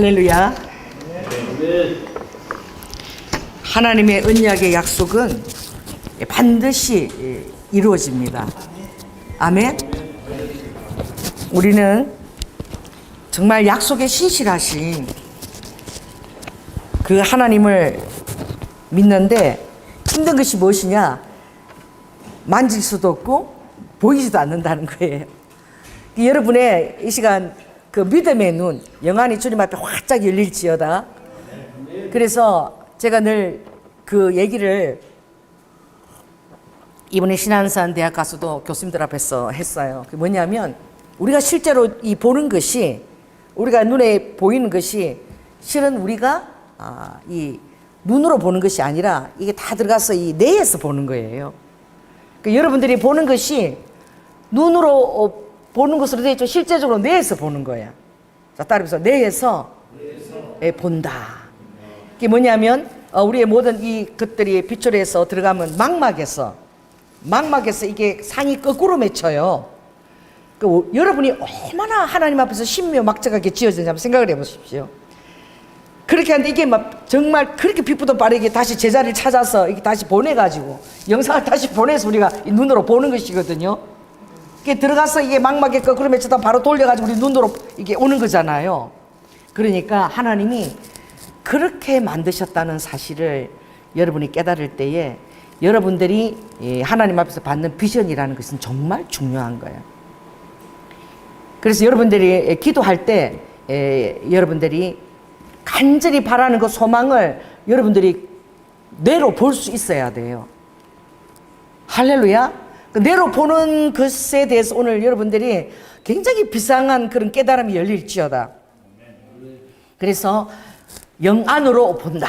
할렐루야. 하나님의 언약의 약속은 반드시 이루어집니다. 아멘. 우리는 정말 약속에 신실하신 그 하나님을 믿는데 힘든 것이 무엇이냐? 만질 수도 없고 보이지도 않는다는 거예요. 여러분의 이 시간 그 믿음의 눈 영안이 주님 앞에 활짝 열릴지어다. 그래서 제가 늘 그 얘기를 이번에 신한산 대학 가서도 교수님들 앞에서 했어요. 그게 뭐냐면 우리가 실제로 이 보는 것이 우리가 눈에 보이는 것이 실은 우리가 이 눈으로 보는 것이 아니라 이게 다 들어가서 이 뇌에서 보는 거예요. 그러니까 여러분들이 보는 것이 눈으로 보는 것으로 되어 있죠. 실제적으로 뇌에서 보는 거야. 자, 따라서 뇌에서 본다. 그게 뭐냐면 우리의 모든 이 것들이 빗줄에서 들어가면 망막에서 이게 상이 거꾸로 맺혀요. 여러분이 얼마나 하나님 앞에서 신묘막적하게 지어졌는지 한번 생각을 해보십시오. 그렇게 하는데 이게 막 정말 그렇게 빛보다 빠르게 다시 제자리를 찾아서 이게 다시 보내가지고 영상을 다시 보내서 우리가 눈으로 보는 것이거든요. 이게 들어가서 이게 망막에 거꾸로 맺혀다 바로 돌려가지고 우리 눈으로 이게 오는 거잖아요. 그러니까 하나님이 그렇게 만드셨다는 사실을 여러분이 깨달을 때에 여러분들이 하나님 앞에서 받는 비전이라는 것은 정말 중요한 거예요. 그래서 여러분들이 기도할 때 여러분들이 간절히 바라는 그 소망을 여러분들이 뇌로 볼 수 있어야 돼요. 할렐루야. 그 뇌로 보는 것에 대해서 오늘 여러분들이 굉장히 비상한 그런 깨달음이 열릴지어다. 그래서 영 안으로 본다.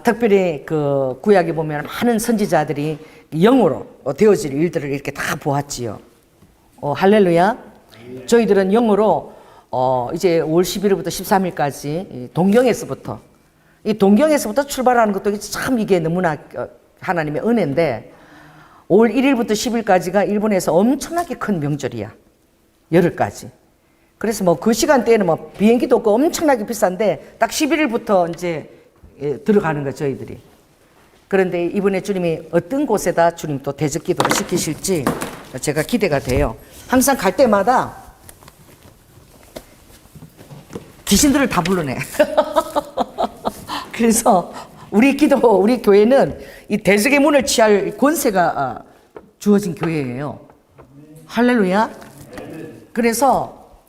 특별히 그 구약에 보면 많은 선지자들이 영으로 되어질 일들을 이렇게 다 보았지요. 할렐루야. 저희들은 영으로 이제 5월 11일부터 13일까지 동경에서부터 이 동경에서부터 출발하는 것도 참 이게 너무나 하나님의 은혜인데 5월 1일부터 10일까지가 일본에서 엄청나게 큰 명절이야. 열흘까지. 그래서 뭐 그 시간대에는 뭐 비행기도 없고 엄청나게 비싼데 딱 11일부터 이제 들어가는 거예요, 저희들이. 그런데 이번에 주님이 어떤 곳에다 주님 또 대적 기도를 시키실지 제가 기대가 돼요. 항상 갈 때마다 귀신들을 다 불러내. 그래서 우리 교회는 이 대적의 문을 취할 권세가 주어진 교회예요. 할렐루야. 그래서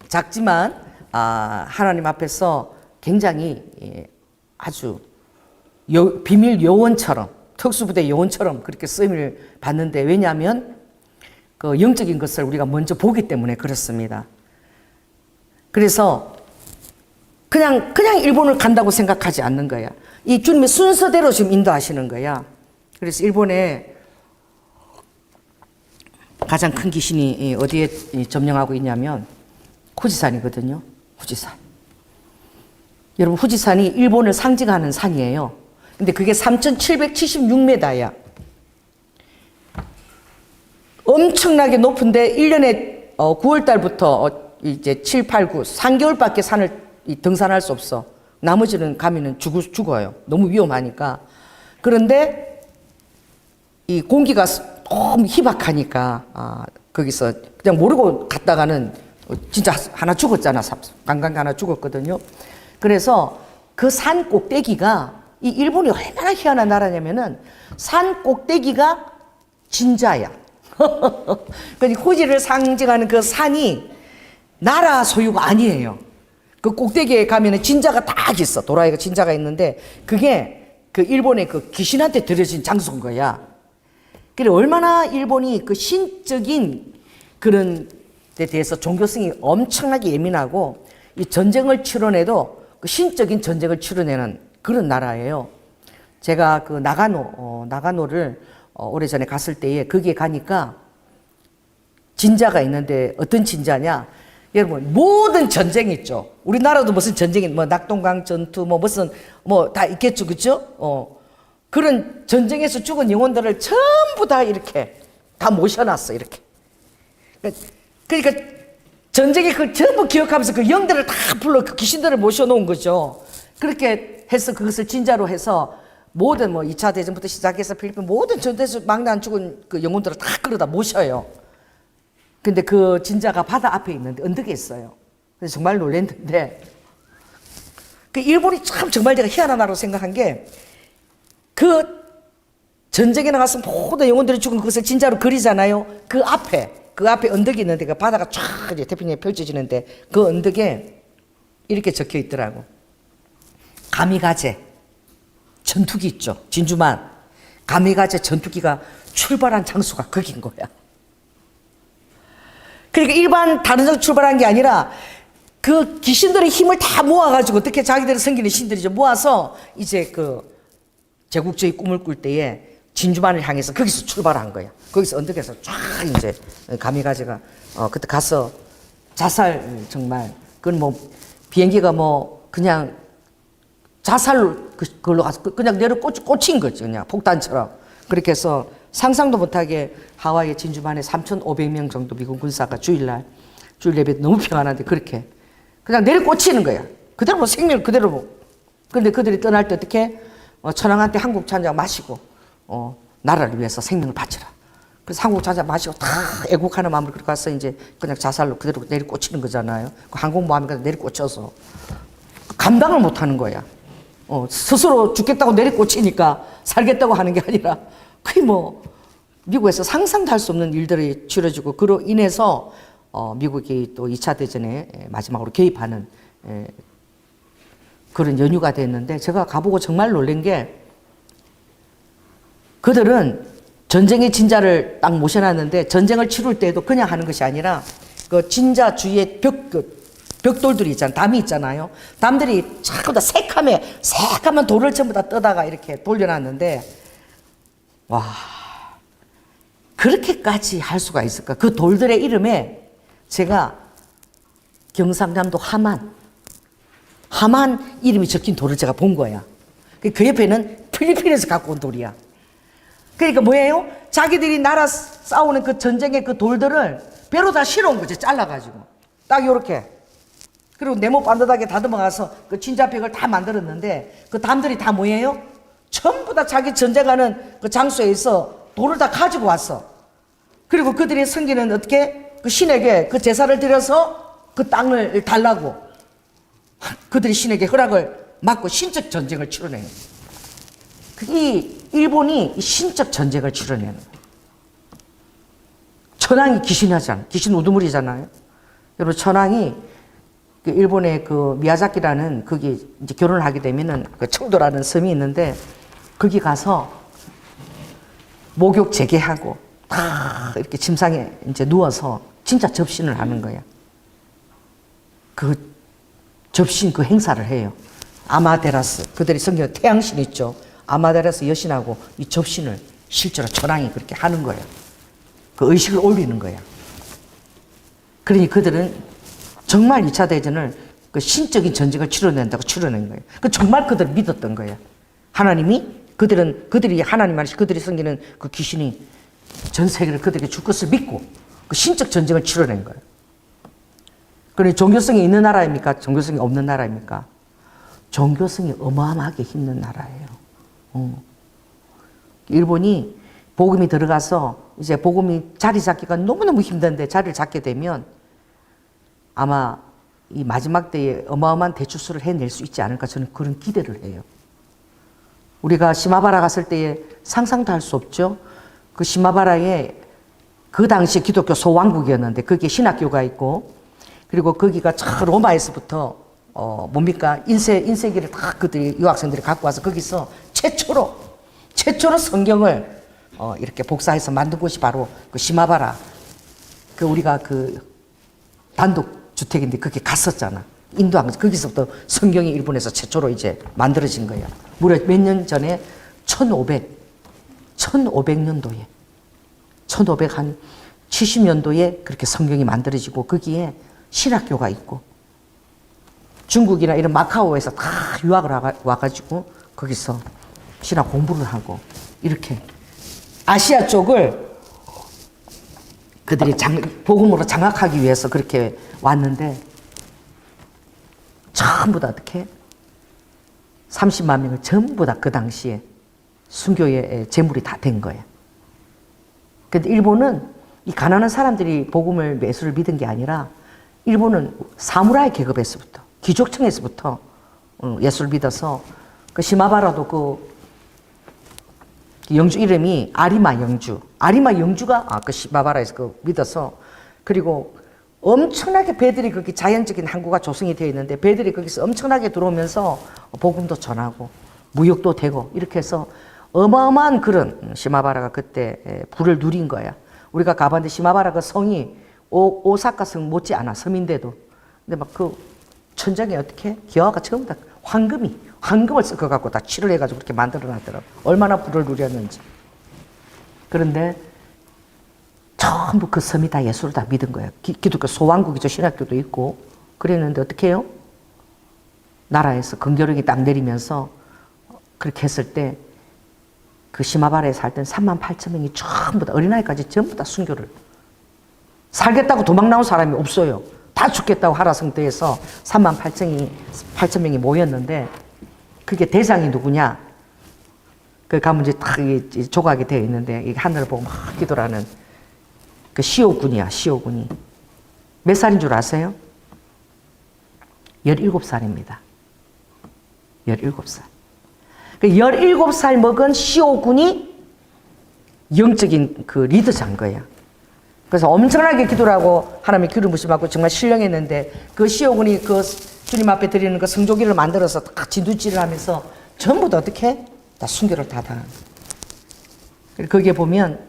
작지만 하나님 앞에서 굉장히 아주 비밀 요원처럼 특수부대 요원처럼 그렇게 쓰임을 받는데 왜냐하면 그 영적인 것을 우리가 먼저 보기 때문에 그렇습니다. 그래서 그냥 일본을 간다고 생각하지 않는 거야. 이 주님의 순서대로 지금 인도하시는 거야. 그래서 일본에 가장 큰 귀신이 어디에 점령하고 있냐면 후지산이거든요. 후지산. 여러분 후지산이 일본을 상징하는 산이에요. 근데 그게 3,776m야. 엄청나게 높은데 1년에 9월 달부터 이제 7, 8, 9, 3개월밖에 산을 등산할 수 없어. 나머지는 가면은 죽어요. 너무 위험하니까. 그런데 이 공기가 너무 희박하니까 거기서 그냥 모르고 갔다가는 진짜 하나 죽었잖아. 강강 하나 죽었거든요. 그래서 그 산 꼭대기가 이 일본이 얼마나 희한한 나라냐면은 산 꼭대기가 진자야. 그러니까 후지를 상징하는 그 산이 나라 소유가 아니에요. 그 꼭대기에 가면은 진자가 딱 있어. 도라이가 진자가 있는데 그게 그 일본의 그 귀신한테 들여진 장소인 거야. 그래 얼마나 일본이 그 신적인 그런 데 대해서 종교성이 엄청나게 예민하고 이 전쟁을 치러내도 그 신적인 전쟁을 치러내는 그런 나라예요. 제가 그 나가노를 오래전에 갔을 때에 거기에 가니까 진자가 있는데 어떤 진자냐? 여러분 모든 전쟁 있죠. 우리나라도 무슨 전쟁이 뭐 낙동강 전투 뭐 무슨 뭐 다 있겠죠, 그렇죠? 그런 전쟁에서 죽은 영혼들을 전부 다 이렇게 다 모셔놨어 이렇게. 그러니까 전쟁에 그 전부 기억하면서 그 영들을 다 불러 그 귀신들을 모셔놓은 거죠. 그렇게 해서 그것을 진짜로 해서 모든 뭐 2차 대전부터 시작해서 필리핀 모든 전대에서 망난 죽은 그 영혼들을 다 끌어다 모셔요. 근데 그 진자가 바다 앞에 있는데 언덕에 있어요. 그래서 정말 놀랐는데 그 일본이 참 정말 제가 희한한 나라로 생각한 게 그 전쟁에 나가서 모든 영혼들이 죽은 그것을 진짜로 그리잖아요. 그 앞에 언덕이 있는데 그 바다가 쫙 이제 태평양에 펼쳐지는데 그 언덕에 이렇게 적혀 있더라고. 가미가제 전투기 있죠. 진주만 가미가제 전투기가 출발한 장소가 거긴 거야. 그러니까 일반 다른 데 출발한 게 아니라 그 귀신들의 힘을 다 모아가지고 어떻게 자기들이 섬기는 신들이죠. 모아서 이제 그 제국주의 꿈을 꿀 때에 진주만을 향해서 거기서 출발한 거야. 거기서 언덕에서 쫙 이제 가미가제가 그때 가서 자살 정말 그건 뭐 비행기가 뭐 그냥 자살로 그걸로 가서 그냥 내려 꽂힌 거지 그냥 폭탄처럼. 그렇게 해서 상상도 못하게 하와이의 진주만에 3,500명 정도 미군 군사가 주일날 주일 예배 너무 평안한데 그렇게 그냥 내려 꽂히는 거야. 그대로 뭐 생명 그대로 뭐. 근데 그들이 떠날 때 어떻게 천황한테 한국 찬장 마시고 나라를 위해서 생명을 바치라. 그래서 한국 찬장 마시고 다 애국하는 마음으로 그렇게 가서 이제 그냥 자살로 그대로 내려 꽂히는 거잖아요. 그 항공모함에 내려 꽂혀서 감당을 못하는 거야. 스스로 죽겠다고 내려 꽂히니까 살겠다고 하는 게 아니라 거의 뭐 미국에서 상상도 할 수 없는 일들이 치러지고 그로 인해서 미국이 또 2차 대전에 마지막으로 개입하는 그런 연유가 됐는데 제가 가보고 정말 놀란 게 그들은 전쟁의 진자를 딱 모셔놨는데 전쟁을 치룰 때도 그냥 하는 것이 아니라 그 진자 주위에 벽돌들이 있잖아요. 담이 있잖아요. 담들이 전부 다 새카만 돌을 전부 다 떠다가 이렇게 돌려놨는데 와 그렇게까지 할 수가 있을까? 그 돌들의 이름에 제가 경상남도 하만 이름이 적힌 돌을 제가 본 거야. 그 옆에는 필리핀에서 갖고 온 돌이야. 그러니까 뭐예요? 자기들이 나라 싸우는 그 전쟁의 그 돌들을 배로 다 실어온 거지. 잘라가지고 딱 요렇게. 그리고 네모 반듯하게 다듬어가서 그 진자벽을 다 만들었는데 그 담들이 다 뭐예요? 전부 다 자기 전쟁하는 그 장소에서 돌을 다 가지고 왔어. 그리고 그들이 섬기는 어떻게 그 신에게 그 제사를 드려서 그 땅을 달라고 그들이 신에게 허락을 받고 신적 전쟁을 치러내는 거예요. 이 일본이 신적 전쟁을 치러내는 거예요. 천황이 귀신하잖아요. 귀신 우두머리잖아요. 여러분 천황이 그 일본의 그 미야자키라는 거기 이제 결혼을 하게 되면은 그 청도라는 섬이 있는데 거기 가서 목욕 재개하고 다 이렇게 침상에 이제 누워서 진짜 접신을 하는 거야. 그 접신 그 행사를 해요. 아마테라스 그들이 성경 태양신 있죠. 아마테라스 여신하고 이 접신을 실제로 천황이 그렇게 하는 거예요. 그 의식을 올리는 거야. 그러니 그들은 정말 2차 대전을 그 신적인 전쟁을 치러낸다고 치러낸 거예요. 그 정말 그들을 믿었던 거예요. 하나님이 그들이 하나님 말이 그들이 섬기는 그 귀신이 전 세계를 그들에게 줄 것을 믿고 그 신적 전쟁을 치러낸 거예요. 그러니 종교성이 있는 나라입니까? 종교성이 없는 나라입니까? 종교성이 어마어마하게 힘든 나라예요. 일본이 복음이 들어가서 이제 복음이 자리 잡기가 너무너무 힘든데 자리를 잡게 되면 아마 이 마지막 때에 어마어마한 대추수를 해낼 수 있지 않을까 저는 그런 기대를 해요. 우리가 시마바라 갔을 때에 상상도 할 수 없죠. 그 시마바라에 그 당시 기독교 소왕국이었는데 거기에 신학교가 있고 그리고 거기가 저 로마에서부터 뭡니까 인쇄기를 다 그들이 유학생들이 갖고 와서 거기서 최초로 성경을 이렇게 복사해서 만든 곳이 바로 그 시마바라 그 우리가 그 단독 주택인데 거기 갔었잖아. 인도한 거기서부터 성경이 일본에서 최초로 이제 만들어진 거야. 무려 몇 년 전에 1500년도에 1570년도에 그렇게 성경이 만들어지고 거기에 신학교가 있고 중국이나 이런 마카오에서 다 유학을 와가지고 거기서 신학 공부를 하고 이렇게 아시아 쪽을 그들이 복음으로 장악하기 위해서 그렇게 왔는데 전부 다 어떻게 30만 명을 전부 다 그 당시에 순교의 제물이 다 된 거예요. 근데 일본은 이 가난한 사람들이 복음을 예수를 믿은 게 아니라 일본은 사무라이 계급에서부터 귀족층에서부터 예수를 믿어서 그 시마바라도 그 영주 이름이 아리마 영주. 아리마 영주가 그 시마바라에서 그 믿어서 그리고 엄청나게 배들이 거기 자연적인 항구가 조성이 되어 있는데 배들이 거기서 엄청나게 들어오면서 복음도 전하고 무역도 되고 이렇게 해서 어마어마한 그런 시마바라가 그때 부를 누린 거야. 우리가 가봤는데 시마바라 그 성이 오사카 성 못지 않아 섬인데도 근데 막 그 천장에 어떻게 기와가 전부 다 황금을 섞어갖고 다 칠을 해가지고 그렇게 만들어놨더라고. 얼마나 부를 누렸는지. 그런데 전부 그 섬이 다 예수를 다 믿은 거예요. 기독교 소왕국이죠. 신학교도 있고. 그랬는데 어떻게 해요? 나라에서 건교령이 딱 내리면서 그렇게 했을 때 그 시마바라에 살던 38,000명이 전부 다 어린아이까지 전부 다 순교를 살겠다고 도망 나온 사람이 없어요. 다 죽겠다고 하라성대에서 38,000명이 모였는데 그게 대상이 누구냐? 그 가면 이제 딱 조각이 되어 있는데 이 하늘을 보고 막 기도를 하는 그 시오군이야. 시오군이 몇 살인 줄 아세요? 17살입니다. 17살. 그 17살 먹은 시오군이 영적인 그 리더자인 거야. 그래서 엄청나게 기도를 하고 하나님의 기름 부심 받고 정말 신령했는데 그 시오군이 그 주님 앞에 드리는 그 성조기를 만들어서 딱 진두질을 하면서 전부 다 어떻게? 다 순교를 다 당한 거야. 거기에 보면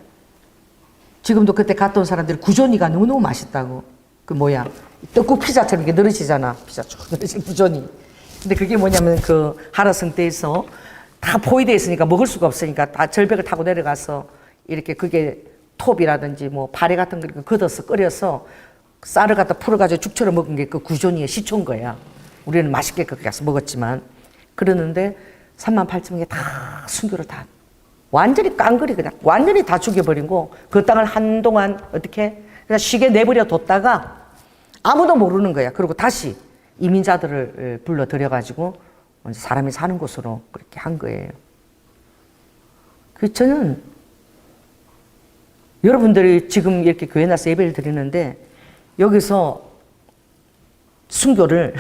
지금도 그때 갔다 온 사람들이 구조니가 너무너무 맛있다고. 그 뭐야? 떡국 피자처럼 이렇게 늘어지잖아. 피자 쭉 늘어진 구조니. 근데 그게 뭐냐면 그 하라성대에서 다 포위되어 있으니까 먹을 수가 없으니까 다 절벽을 타고 내려가서 이렇게 그게 톱이라든지 뭐 파래 같은 거 걷어서 끓여서 쌀을 갖다 풀어가지고 죽처럼 먹은 게 그 구조니의 시초인 거야. 우리는 맛있게 그렇게 가서 먹었지만 그러는데 38,000명이 다 순교를 다 완전히 깡그리 그냥 완전히 다 죽여버리고 그 땅을 한동안 어떻게 그냥 쉬게 내버려 뒀다가 아무도 모르는 거야. 그리고 다시 이민자들을 불러들여가지고 사람이 사는 곳으로 그렇게 한 거예요. 그 저는 여러분들이 지금 이렇게 교회 나서 예배를 드리는데 여기서 순교를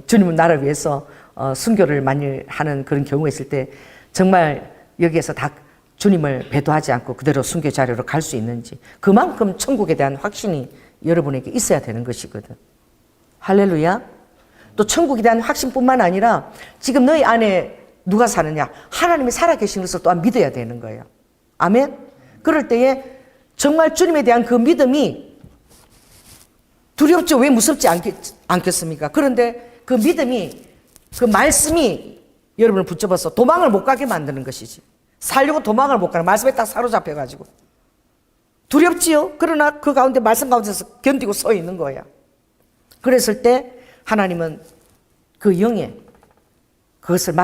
주님의 나라를 위해서 순교를 만일 하는 그런 경우가 있을 때 정말 여기에서 다 주님을 배도하지 않고 그대로 순교 자리로 갈 수 있는지 그만큼 천국에 대한 확신이 여러분에게 있어야 되는 것이거든. 할렐루야. 또 천국에 대한 확신뿐만 아니라 지금 너희 안에 누가 사느냐? 하나님이 살아계신 것을 또한 믿어야 되는 거예요. 아멘? 그럴 때에 정말 주님에 대한 그 믿음이 두렵죠. 왜 무섭지 않겠습니까? 그런데 그 믿음이 그 말씀이 여러분을 붙잡아서 도망을 못 가게 만드는 것이지. 살려고 도망을 못 가는 말씀에 딱 사로잡혀가지고 두렵지요. 그러나 그 가운데 말씀 가운데서 견디고 서 있는 거야. 그랬을 때 하나님은 그 영에 그것을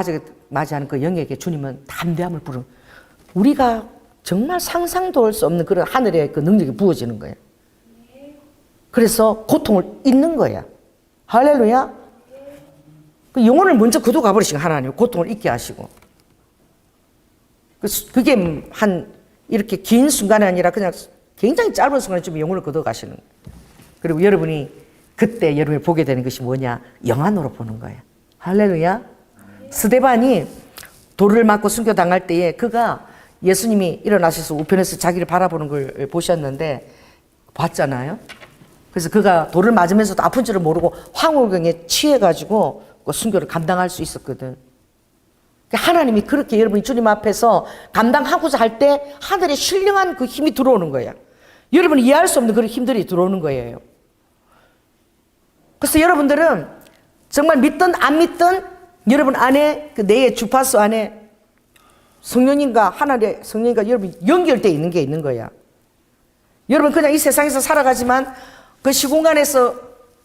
맞이하는 그 영에게 주님은 담대함을 부르는 우리가 정말 상상도 할 수 없는 그런 하늘의 그 능력이 부어지는 거예요. 그래서 고통을 잊는 거야. 할렐루야. 그 영혼을 먼저 거둬 가버리신 하나님 고통을 잊게 하시고 그게 한 이렇게 긴 순간이 아니라 그냥 굉장히 짧은 순간에 좀 영혼을 거둬 가시는 거예요. 그리고 여러분이 그때 여러분이 보게 되는 것이 뭐냐? 영안으로 보는 거예요. 할렐루야. 스데반이 돌을 맞고 순교당할 때에 그가 예수님이 일어나셔서 우편에서 자기를 바라보는 걸 보셨는데 봤잖아요. 그래서 그가 돌을 맞으면서도 아픈 줄을 모르고 황홀경에 취해가지고 순교를 감당할 수 있었거든. 하나님이 그렇게 여러분이 주님 앞에서 감당하고자 할 때 하늘의 신령한 그 힘이 들어오는 거야. 여러분이 이해할 수 없는 그런 힘들이 들어오는 거예요. 그래서 여러분들은 정말 믿든 안 믿든 여러분 안에 그 뇌의 주파수 안에 성령님과 하나님의 성령님과 여러분 연결되어 있는 게 있는 거야. 여러분 그냥 이 세상에서 살아가지만 그 시공간에서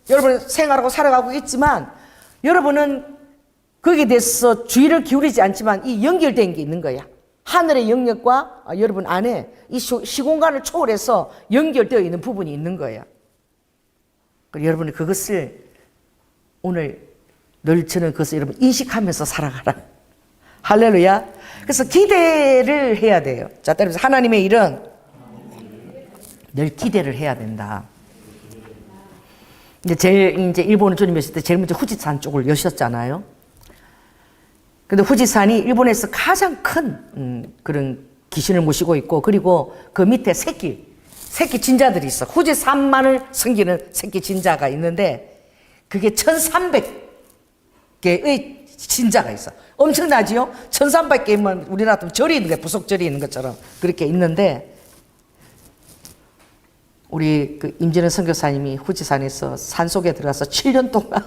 여러분 생활하고 살아가고 있지만 여러분은 거기에 대해서 주의를 기울이지 않지만 이 연결된 게 있는 거야. 하늘의 영역과 여러분 안에 이 시공간을 초월해서 연결되어 있는 부분이 있는 거예요. 여러분이 그것을 오늘 늘 저는 그것을 여러분 인식하면서 살아가라. 할렐루야. 그래서 기대를 해야 돼요. 자, 따라서 하나님의 일은 늘 기대를 해야 된다. 이제 일본을 주님이었을 때 제일 먼저 후지산 쪽을 여셨잖아요. 근데 후지산이 일본에서 가장 큰 그런 귀신을 모시고 있고, 그리고 그 밑에 새끼 진자들이 있어. 후지산만을 섬기는 새끼 진자가 있는데, 그게 1300개의 진자가 있어. 엄청나지요? 1300개면 우리나라 같으면 절이 있는 거야. 부속절이 있는 것처럼 그렇게 있는데, 우리 그 임진원 선교사님이 후지산에서 산속에 들어가서 7년 동안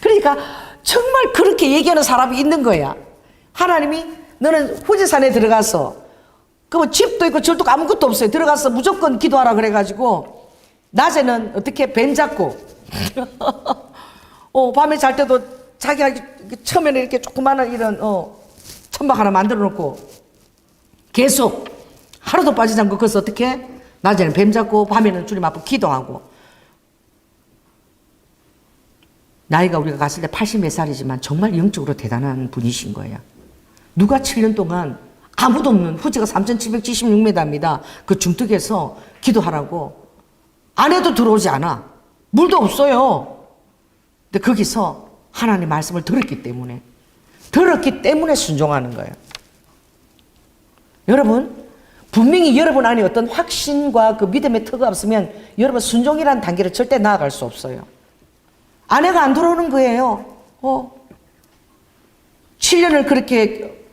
그러니까 정말 그렇게 얘기하는 사람이 있는 거야. 하나님이 너는 후지산에 들어가서 그 집도 있고 절도 아무것도 없어요. 들어가서 무조건 기도하라 그래가지고 낮에는 어떻게 뱀 잡고 밤에 잘 때도 자기가 처음에는 이렇게 조그마한 이런 천막 하나 만들어 놓고 계속 하루도 빠지지 않고 거기서 어떻게 낮에는 뱀 잡고 밤에는 주님 앞에 기도하고. 나이가 우리가 갔을 때 80몇 살이지만 정말 영적으로 대단한 분이신 거예요. 누가 7년 동안 아무도 없는 후지가 3776m입니다. 그 중턱에서 기도하라고 안에도 들어오지 않아. 물도 없어요. 근데 거기서 하나님 말씀을 들었기 때문에 순종하는 거예요. 여러분, 분명히 여러분 안에 어떤 확신과 그 믿음의 터가 없으면 여러분 순종이라는 단계를 절대 나아갈 수 없어요. 아내가 안 들어오는 거예요. 7년을 그렇게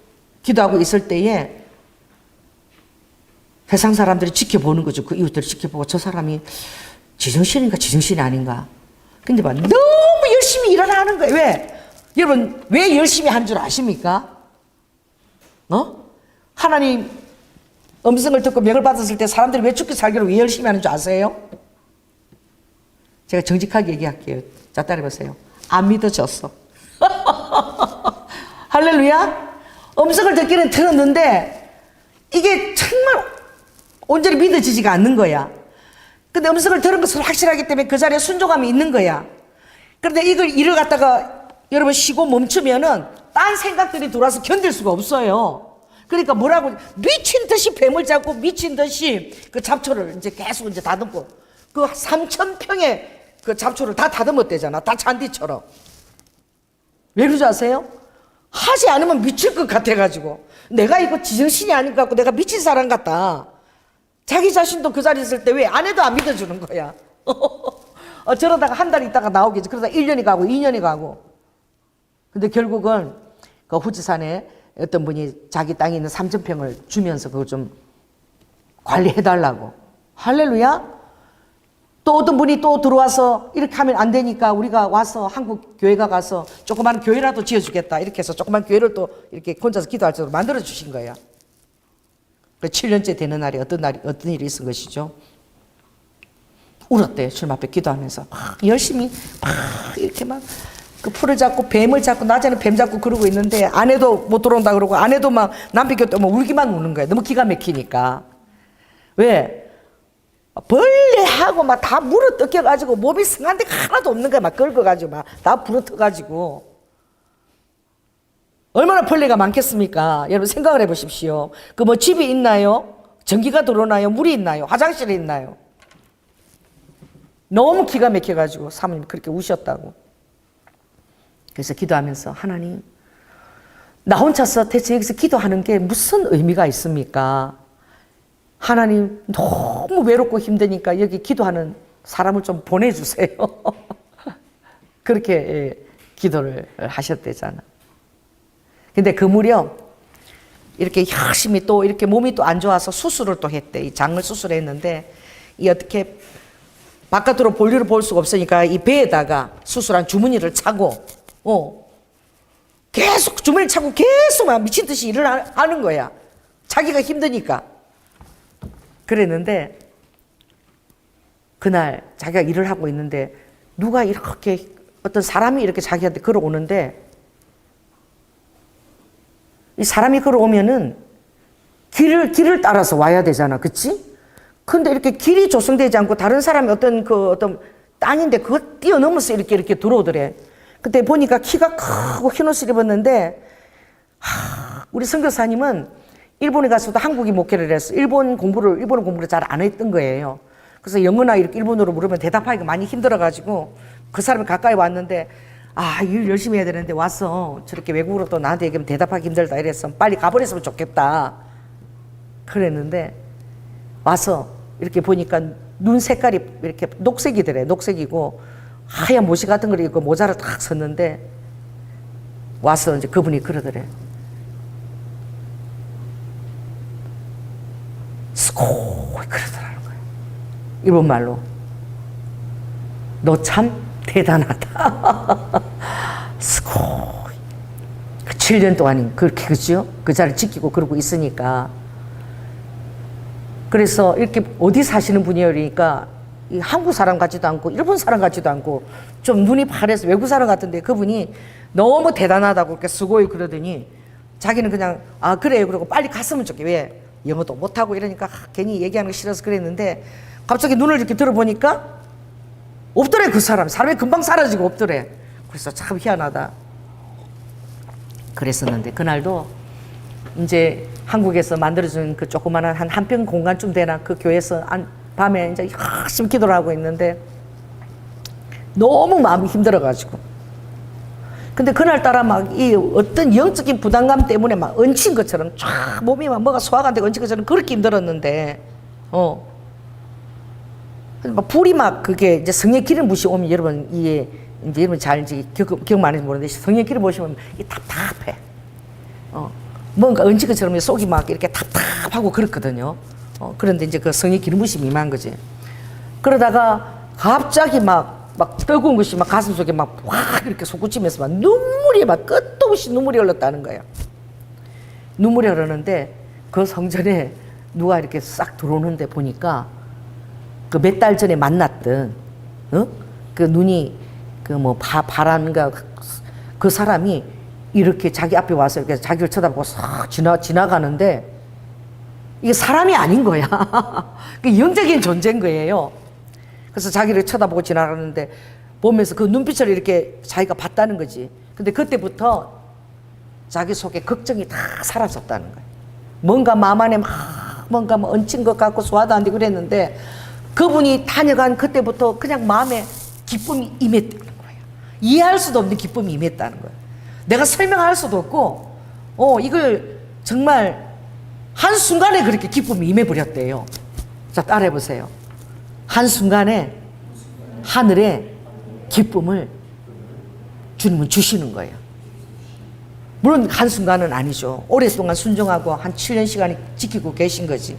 기도하고 있을 때에 세상 사람들이 지켜보는 거죠. 그 이웃들이 지켜보고 저 사람이 지정신인가 지정신이 아닌가. 근데 막 너무 열심히 일을 하는 거예요. 왜? 여러분 왜 열심히 한 줄 아십니까? 하나님 음성을 듣고 명을 받았을 때 사람들이 왜 죽기 살기로 왜 열심히 하는 줄 아세요? 제가 정직하게 얘기할게요. 자, 따라해보세요. 안 믿어졌어. 할렐루야. 음성을 듣기는 들었는데 이게 정말 온전히 믿어지지가 않는 거야. 근데 음성을 들은 것은 확실하기 때문에 그 자리에 순종함이 있는 거야. 그런데 일을 갖다가 여러분 쉬고 멈추면은 딴 생각들이 들어와서 견딜 수가 없어요. 그러니까 뭐라고 미친 듯이 뱀을 잡고 미친 듯이 그 잡초를 이제 계속 이제 다듬고 그 3,000평의 그 잡초를 다 다듬었대잖아. 다 잔디처럼. 왜 그러지 아세요? 하지 않으면 미칠 것 같아가지고 내가 이거 지정신이 아닌 것 같고 내가 미친 사람 같다. 자기 자신도 그 자리에 있을 때 왜 아내도 안 믿어주는 거야. 저러다가 한 달 있다가 나오겠지. 그러다 1년이 가고 2년이 가고. 근데 결국은 그 후지산에 어떤 분이 자기 땅에 있는 3,000평을 주면서 그걸 좀 관리해달라고. 할렐루야. 또 어떤 분이 또 들어와서 이렇게 하면 안 되니까 우리가 와서 한국 교회가 가서 조그만 교회라도 지어주겠다. 이렇게 해서 조그만 교회를 또 이렇게 혼자서 기도할 수 있도록 만들어주신 거예요. 그 7년째 되는 날이 어떤 일이 있은 것이죠. 울었대요. 주님 앞에 기도하면서 막 열심히 막 이렇게 막 그 풀을 잡고 뱀을 잡고 낮에는 뱀 잡고 그러고 있는데 아내도 못 들어온다 그러고 아내도 막 남편 곁에 막 울기만 우는 거예요. 너무 기가 막히니까. 왜? 벌레하고 막 다 물어 뜯겨가지고 몸이 승한 데가 하나도 없는 거야. 막 긁어가지고 막 다 부러뜨가지고. 얼마나 벌레가 많겠습니까? 여러분 생각을 해보십시오. 그 뭐 집이 있나요? 전기가 들어오나요? 물이 있나요? 화장실이 있나요? 너무 기가 막혀가지고 사모님이 그렇게 우셨다고. 그래서 기도하면서 하나님, 나 혼자서 대체 여기서 기도하는 게 무슨 의미가 있습니까? 하나님, 너무 외롭고 힘드니까 여기 기도하는 사람을 좀 보내주세요. 그렇게 기도를 하셨대잖아. 근데 그 무렵 이렇게 열심히 또 이렇게 몸이 또 안 좋아서 수술을 또 했대. 이 장을 수술했는데 이 어떻게 바깥으로 볼일을 볼 수가 없으니까 이 배에다가 수술한 주머니를 차고 계속 주머니를 차고 계속 막 미친 듯이 일을 하는 거야. 자기가 힘드니까. 그랬는데 그날 자기가 일을 하고 있는데 누가 이렇게 어떤 사람이 이렇게 자기한테 걸어오는데 이 사람이 걸어오면은 길을 따라서 와야 되잖아. 그치? 근데 이렇게 길이 조성되지 않고 다른 사람이 어떤 땅인데 그거 뛰어넘어서 이렇게 들어오더래. 그때 보니까 키가 크고 흰 옷을 입었는데, 우리 선교사님은 일본에 가서도 한국이 목회를 했어. 일본어 공부를 잘 안 했던 거예요. 그래서 영어나 이렇게 일본어로 물으면 대답하기가 많이 힘들어가지고 그 사람이 가까이 왔는데, 일 열심히 해야 되는데 와서 저렇게 외국어로 또 나한테 얘기하면 대답하기 힘들다 이랬어. 빨리 가버렸으면 좋겠다. 그랬는데 와서 이렇게 보니까 눈 색깔이 이렇게 녹색이더래. 녹색이고 하얀 모시 같은 걸 입고 모자를 딱 썼는데 와서 이제 그분이 그러더래. 스코이 그러더라는 거예요. 일본말로. 너 참 대단하다. 스코이. 7년 동안 그렇게, 그죠? 그 자리를 지키고 그러고 있으니까. 그래서 이렇게 어디 사시는 분이에요? 그러니까 이 한국 사람 같지도 않고 일본 사람 같지도 않고 좀 눈이 파래서 외국 사람 같은데 그분이 너무 대단하다고 이렇게 쓰고요 그러더니 자기는 그냥 그래요 그러고 빨리 갔으면 좋겠. 왜? 영어도 못하고 이러니까 괜히 얘기하는 거 싫어서 그랬는데 갑자기 눈을 이렇게 들어보니까 없더래. 그 사람이 금방 사라지고 없더래. 그래서 참 희한하다 그랬었는데 그날도 이제 한국에서 만들어준 그 조그만한 한 평 공간쯤 되나 그 교회에서 밤에 이제 열심히 기도를 하고 있는데 너무 마음이 힘들어가지고. 근데 그날따라 막 이 어떤 영적인 부담감 때문에 막 얹힌 것처럼 쫙 몸이 막 뭐가 소화가 안 되고 얹힌 것처럼 그렇게 힘들었는데, 막 불이 막 그게 이제 성의 기름 부시 오면 여러분 이제 여러분 잘 이제 기억 많이 모르는데 성의 기름 부시면 이 답답해. 뭔가 얹힌 것처럼 속이 막 이렇게 답답하고 그렇거든요. 그런데 이제 그 성의 기름 부심이 임한 거지. 그러다가 갑자기 막 뜨거운 것이 막 가슴 속에 막 확 이렇게 솟구치면서 막 눈물이 막 끝도 없이 눈물이 흘렀다는 거예요. 눈물이 흐르는데 그 성전에 누가 이렇게 싹 들어오는데 보니까 그 몇 달 전에 만났던, 그 눈이 그 뭐 바람인가 그 사람이 이렇게 자기 앞에 와서 이렇게 자기를 쳐다보고 싹 지나가는데 이게 사람이 아닌 거야. 그 영적인 존재인 거예요. 그래서 자기를 쳐다보고 지나가는데 보면서 그 눈빛을 이렇게 자기가 봤다는 거지. 근데 그때부터 자기 속에 걱정이 다 사라졌다는 거야. 뭔가 마음 안에 막 뭔가 뭐 얹힌 것 같고 소화도 안 되고 그랬는데 그분이 다녀간 그때부터 그냥 마음에 기쁨이 임했다는 거예요. 이해할 수도 없는 기쁨이 임했다는 거예요. 내가 설명할 수도 없고, 이걸 정말 한순간에 그렇게 기쁨이 임해버렸대요. 자, 따라해보세요. 한순간에 하늘에 기쁨을 주님은 주시는 거예요. 물론 한순간은 아니죠. 오랫동안 순종하고 한 7년 시간이 지키고 계신 거지.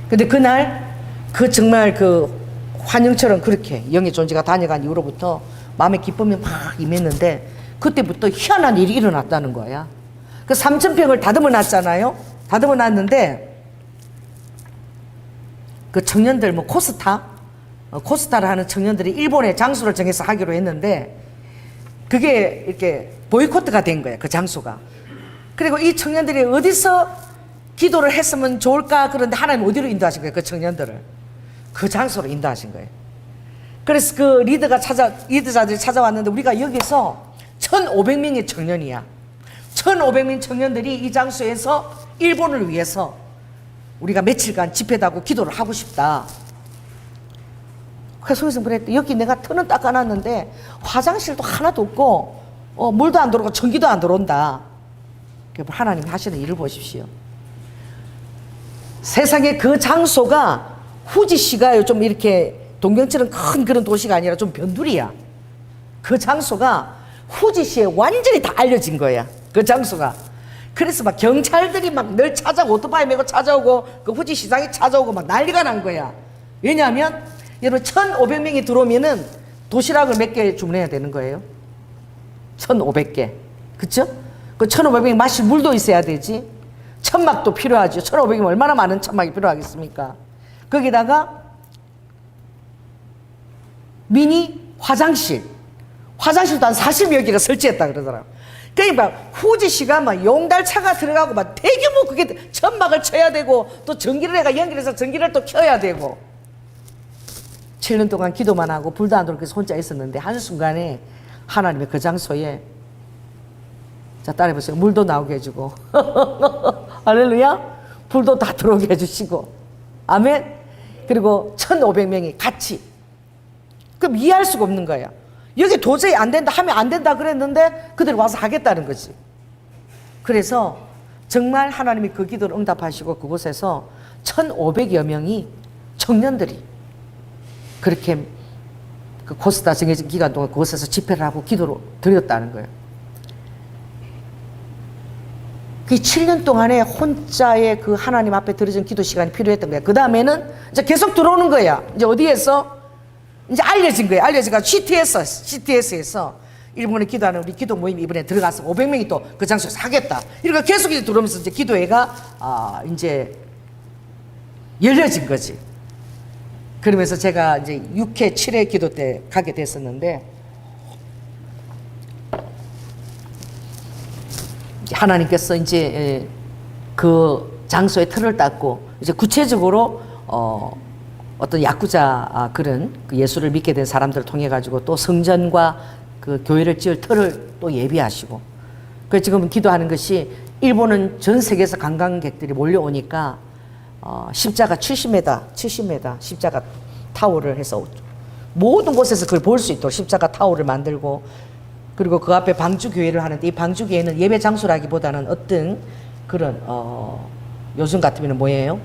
근데 그날 그 정말 그 환영처럼 그렇게 영의 존재가 다녀간 이후로부터 마음의 기쁨이 막 임했는데 그때부터 희한한 일이 일어났다는 거야. 그 3,000평을 다듬어 놨잖아요. 다듬어 놨는데 그 청년들 뭐 코스타를 하는 청년들이 일본의 장소를 정해서 하기로 했는데 그게 이렇게 보이콧가 된 거야. 그 장소가. 그리고 이 청년들이 어디서 기도를 했으면 좋을까 그런데 하나님 어디로 인도하신 거예요. 그 청년들을 그 장소로 인도하신 거예요. 그래서 그 리더자들이 찾아왔는데 우리가 여기서 1,500명의 청년이야. 1,500명 청년들이 이 장소에서 일본을 위해서 우리가 며칠간 집회도 하고 기도를 하고 싶다. 그래서 성경 그랬대. 여기 내가 터는 닦아놨는데 화장실도 하나도 없고 물도 안 들어오고 전기도 안 들어온다. 하나님 하시는 일을 보십시오. 세상에 그 장소가 후지시가요 좀 이렇게 동경처럼 큰 그런 도시가 아니라 좀 변두리야. 그 장소가 후지시에 완전히 다 알려진 거야. 그 장소가. 그래서 막 경찰들이 막 늘 찾아오고 오토바이 메고 찾아오고 그 후지시장에 찾아오고 막 난리가 난 거야. 왜냐하면 여러분 1,500명이 들어오면은 도시락을 몇 개 주문해야 되는 거예요. 1,500개. 그쵸? 그 1,500명이 마실 물도 있어야 되지. 천막도 필요하죠. 1,500이면 얼마나 많은 천막이 필요하겠습니까? 거기다가 미니 화장실도 한 40여 개가 설치했다 그러더라고요. 그러니까 후지 씨가 막 용달차가 들어가고 막 대규모 그게 천막을 쳐야 되고 또 전기를 해가 연결해서 전기를 또 켜야 되고 7년 동안 기도만 하고 불도 안 들어오고 혼자 있었는데 한순간에 하나님의 그 장소에 자 따라해보세요. 물도 나오게 해주고 할렐루야. 불도 다 들어오게 해주시고 아멘. 그리고 1,500명이 같이 그럼 이해할 수가 없는 거야. 여기 도저히 안 된다 하면 안 된다 그랬는데 그들이 와서 하겠다는 거지. 그래서 정말 하나님이 그 기도를 응답하시고 그곳에서 1,500여 명이 청년들이 그렇게 그 코스다 정해진 기간 동안 그곳에서 집회를 하고 기도를 드렸다는 거예요. 그 7년 동안에 혼자의 그 하나님 앞에 드려진 기도 시간이 필요했던 거야. 그 다음에는 이제 계속 들어오는 거야. 이제 어디에서? 이제 알려진 거예요. 알려지니까 CTS에서 일본에 기도하는 우리 기도 모임 이번에 들어가서 500명이 또 그 장소에서 하겠다. 이렇게 계속 이제 들어오면서 이제 기도회가 이제 열려진 거지. 그러면서 제가 이제 6회, 7회 기도 때 가게 됐었는데 하나님께서 이제 그 장소에 틀을 닦고 이제 구체적으로 어떤 야쿠자 그런 그 예수를 믿게 된 사람들을 통해 가지고 또 성전과 그 교회를 지을 틀을 또 예비하시고 그래서 지금 기도하는 것이 일본은 전 세계에서 관광객들이 몰려오니까 십자가 70m 십자가 타워를 해서 모든 곳에서 그걸 볼 수 있도록 십자가 타워를 만들고 그리고 그 앞에 방주교회를 하는데 이 방주교회는 예배 장소라기보다는 어떤 그런 요즘 같으면 뭐예요?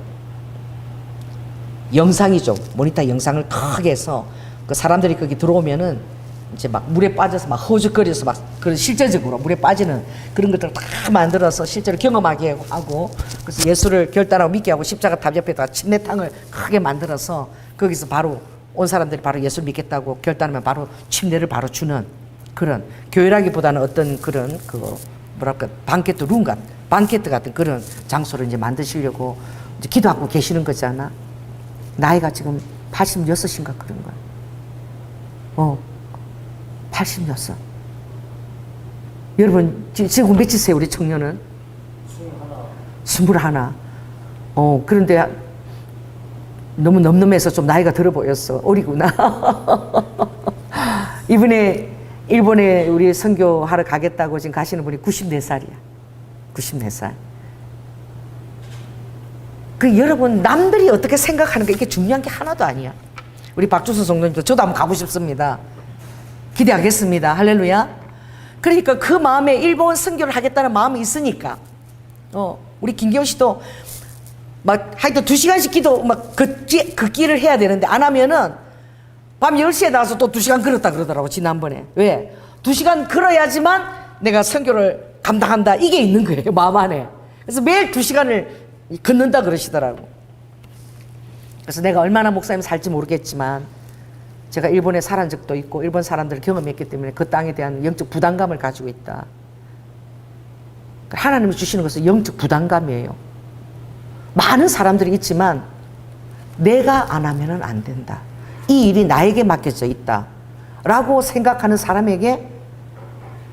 영상이죠. 모니터 영상을 크게 해서 그 사람들이 거기 들어오면은 이제 막 물에 빠져서 막 허죽거려서 막 그런 실제적으로 물에 빠지는 그런 것들을 다 만들어서 실제로 경험하게 하고 그래서 예수를 결단하고 믿게 하고 십자가 탑 옆에다가 침례탕을 크게 만들어서 거기서 바로 온 사람들이 바로 예수 믿겠다고 결단하면 바로 침례를 바로 주는 그런 교회라기보다는 어떤 그런 그 뭐랄까 방케트 룸 같은 방케트 같은 그런 장소를 이제 만드시려고 이제 기도하고 계시는 거잖아. 나이가 지금 86인가 그런 거야. 86. 여러분 지금 몇이세요 우리 청년은? 21. 그런데 너무 넘넘해서 좀 나이가 들어 보였어. 어리구나. 이번에 일본에 우리 선교하러 가겠다고 지금 가시는 분이 94살이야. 94살. 그 여러분 남들이 어떻게 생각하는가 이게 중요한 게 하나도 아니야. 우리 박주선 성도님도 저도 한번 가고 싶습니다. 기대하겠습니다. 할렐루야. 그러니까 그 마음에 일본 선교를 하겠다는 마음이 있으니까 우리 김기호 씨도 막 하여튼 2시간씩 기도 막 걷기를 해야 되는데 안 하면은 밤 10시에 나와서 또 2시간 걸었다 그러더라고 지난번에. 왜? 2시간 걸어야지만 내가 선교를 감당한다 이게 있는 거예요 마음 안에. 그래서 매일 2시간을 걷는다 그러시더라고. 그래서 내가 얼마나 목사님 살지 모르겠지만 제가 일본에 살은 적도 있고 일본 사람들을 경험했기 때문에 그 땅에 대한 영적 부담감을 가지고 있다. 하나님이 주시는 것은 영적 부담감이에요. 많은 사람들이 있지만 내가 안 하면은 안 된다. 이 일이 나에게 맡겨져 있다 라고 생각하는 사람에게